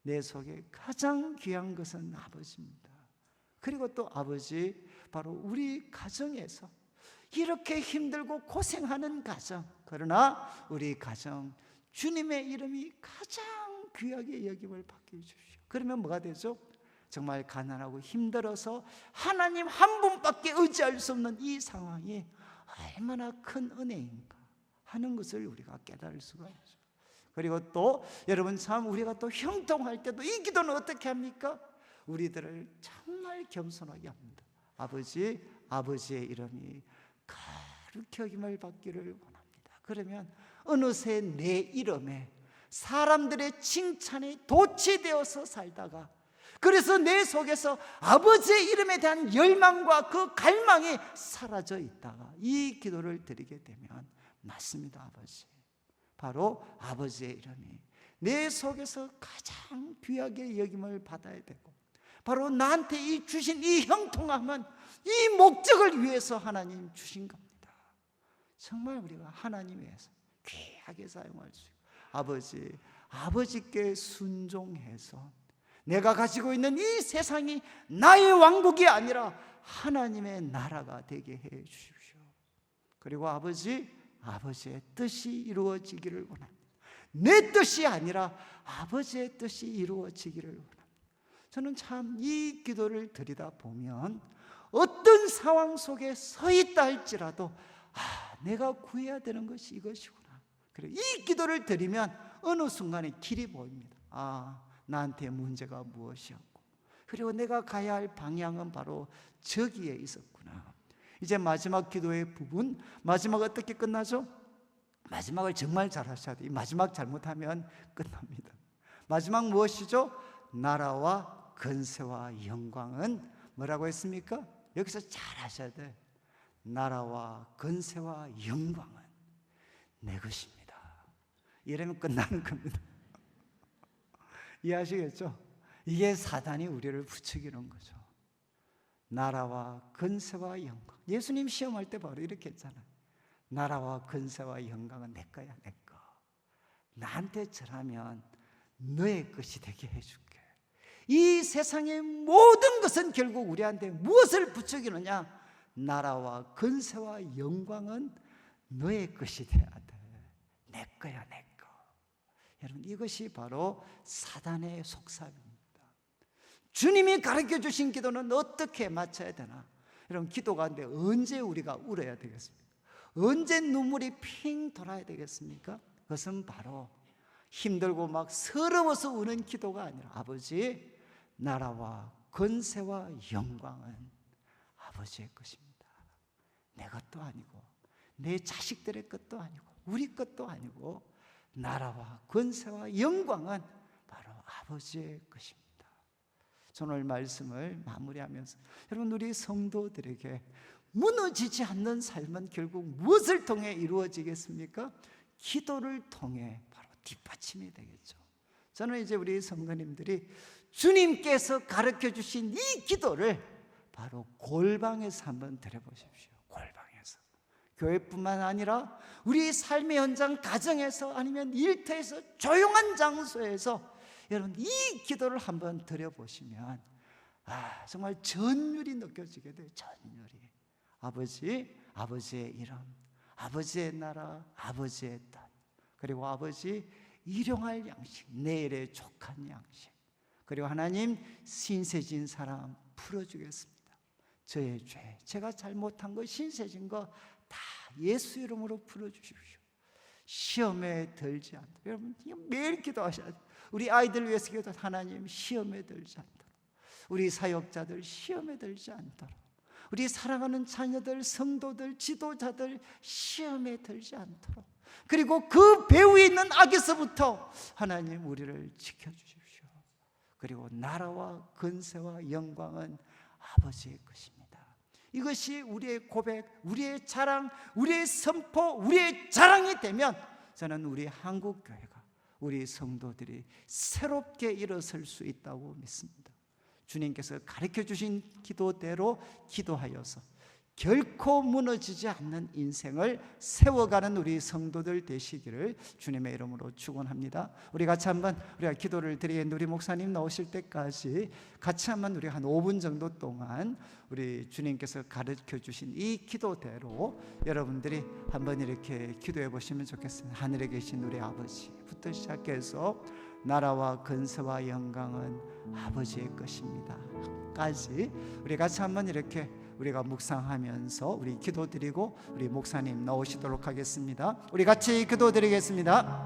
내 속에 가장 귀한 것은 아버지입니다. 그리고 또 아버지, 바로 우리 가정에서 이렇게 힘들고 고생하는 가정, 그러나 우리 가정 주님의 이름이 가장 귀하게 여김을 받게 해주십시오. 그러면 뭐가 되죠? 정말 가난하고 힘들어서 하나님 한 분밖에 의지할 수 없는 이 상황이 얼마나 큰 은혜인가 하는 것을 우리가 깨달을 수가 있죠. 그리고 또 여러분, 참 우리가 또 형통할 때도 이 기도는 어떻게 합니까? 우리들을 정말 겸손하게 합니다. 아버지, 아버지의 이름이 거룩히 여김을 받기를 원합니다. 그러면 어느새 내 이름에 사람들의 칭찬에 도취되어서 살다가, 그래서 내 속에서 아버지의 이름에 대한 열망과 그 갈망이 사라져 있다가 이 기도를 드리게 되면, 맞습니다, 아버지, 바로 아버지의 이름이 내 속에서 가장 귀하게 여김을 받아야 되고, 바로 나한테 이 주신 이 형통함은 이 목적을 위해서 하나님 주신 겁니다. 정말 우리가 하나님 위해서 귀하게 사용할 수 있고, 아버지께 순종해서 내가 가지고 있는 이 세상이 나의 왕국이 아니라 하나님의 나라가 되게 해 주십시오. 그리고 아버지의 뜻이 이루어지기를 원합니다. 내 뜻이 아니라 아버지의 뜻이 이루어지기를 원합니다. 저는 참 이 기도를 드리다 보면 어떤 상황 속에 서 있다 할지라도 내가 구해야 되는 것이 이것이구나. 그리고 이 기도를 드리면 어느 순간에 길이 보입니다. 나한테 문제가 무엇이었고, 그리고 내가 가야 할 방향은 바로 저기에 있었구나. 이제 마지막 기도의 부분, 마지막 어떻게 끝나죠? 마지막을 정말 잘 하셔야 돼요. 마지막 잘못하면 끝납니다. 마지막 무엇이죠? 나라와 권세와 영광은 뭐라고 했습니까? 여기서 잘 하셔야 돼. 나라와 권세와 영광은 내 것입니다. 이러면 끝나는 겁니다. 이해하시겠죠? 이게 사단이 우리를 부추기는 거죠. 나라와 권세와 영광. 예수님 시험할 때 바로 이렇게 했잖아요. 나라와 권세와 영광은 내 거야, 내 거. 나한테 절하면 너의 것이 되게 해줄게. 이 세상의 모든 것은 결국 우리한테 무엇을 부추기느냐? 나라와 권세와 영광은 너의 것이 돼야 돼. 내 거야, 내 거. 여러분, 이것이 바로 사단의 속삭임입니다. 주님이 가르쳐 주신 기도는 어떻게 맞춰야 되나? 여러분, 기도 가운데 언제 우리가 울어야 되겠습니까? 언제 눈물이 핑 돌아야 되겠습니까? 그것은 바로 힘들고 막 서러워서 우는 기도가 아니라, 아버지, 나라와 권세와 영광은 아버지의 것입니다. 내 것도 아니고 내 자식들의 것도 아니고 우리 것도 아니고 나라와 권세와 영광은 바로 아버지의 것입니다. 저는 오늘 말씀을 마무리하면서 여러분, 우리 성도들에게 무너지지 않는 삶은 결국 무엇을 통해 이루어지겠습니까? 기도를 통해 바로 뒷받침이 되겠죠. 저는 이제 우리 성도님들이 주님께서 가르쳐 주신 이 기도를 바로 골방에서 한번 드려보십시오. 골방에서. 교회뿐만 아니라 우리 삶의 현장, 가정에서, 아니면 일터에서, 조용한 장소에서 여러분 이 기도를 한번 드려보시면 정말 전율이 느껴지게 돼요. 전율이. 아버지, 아버지의 이름, 아버지의 나라, 아버지의 뜻, 그리고 아버지 일용할 양식, 내일에 족한 양식, 그리고 하나님, 신세진 사람 풀어주겠습니다. 저의 죄, 제가 잘못한 거, 신세진 거 다 예수 이름으로 풀어주십시오. 시험에 들지 않도록. 여러분, 매일 기도하셔야 돼요. 우리 아이들 위해서 기도하셔야 돼요. 하나님, 시험에 들지 않도록. 우리 사역자들 시험에 들지 않도록. 우리 사랑하는 자녀들, 성도들, 지도자들 시험에 들지 않도록. 그리고 그 배후에 있는 악에서부터 하나님 우리를 지켜주십시오. 그리고 나라와 권세와 영광은 아버지의 것입니다. 이것이 우리의 고백, 우리의 자랑, 우리의 선포, 우리의 자랑이 되면 저는 우리 한국교회가, 우리 성도들이 새롭게 일어설 수 있다고 믿습니다. 주님께서 가르쳐 주신 기도대로 기도하여서 결코 무너지지 않는 인생을 세워가는 우리 성도들 되시기를 주님의 이름으로 축원합니다. 우리 같이 한번 우리가 기도를 드리겠는데, 우리 목사님 나오실 때까지 같이 한번 우리 한 5분 정도 동안 우리 주님께서 가르쳐 주신 이 기도대로 여러분들이 한번 이렇게 기도해 보시면 좋겠습니다. 하늘에 계신 우리 아버지부터 시작해서 나라와 권세와 영광은 아버지의 것입니다 까지 우리 같이 한번 이렇게 우리가 묵상하면서 우리 기도드리고 우리 목사님 나오시도록 하겠습니다. 우리 같이 기도드리겠습니다.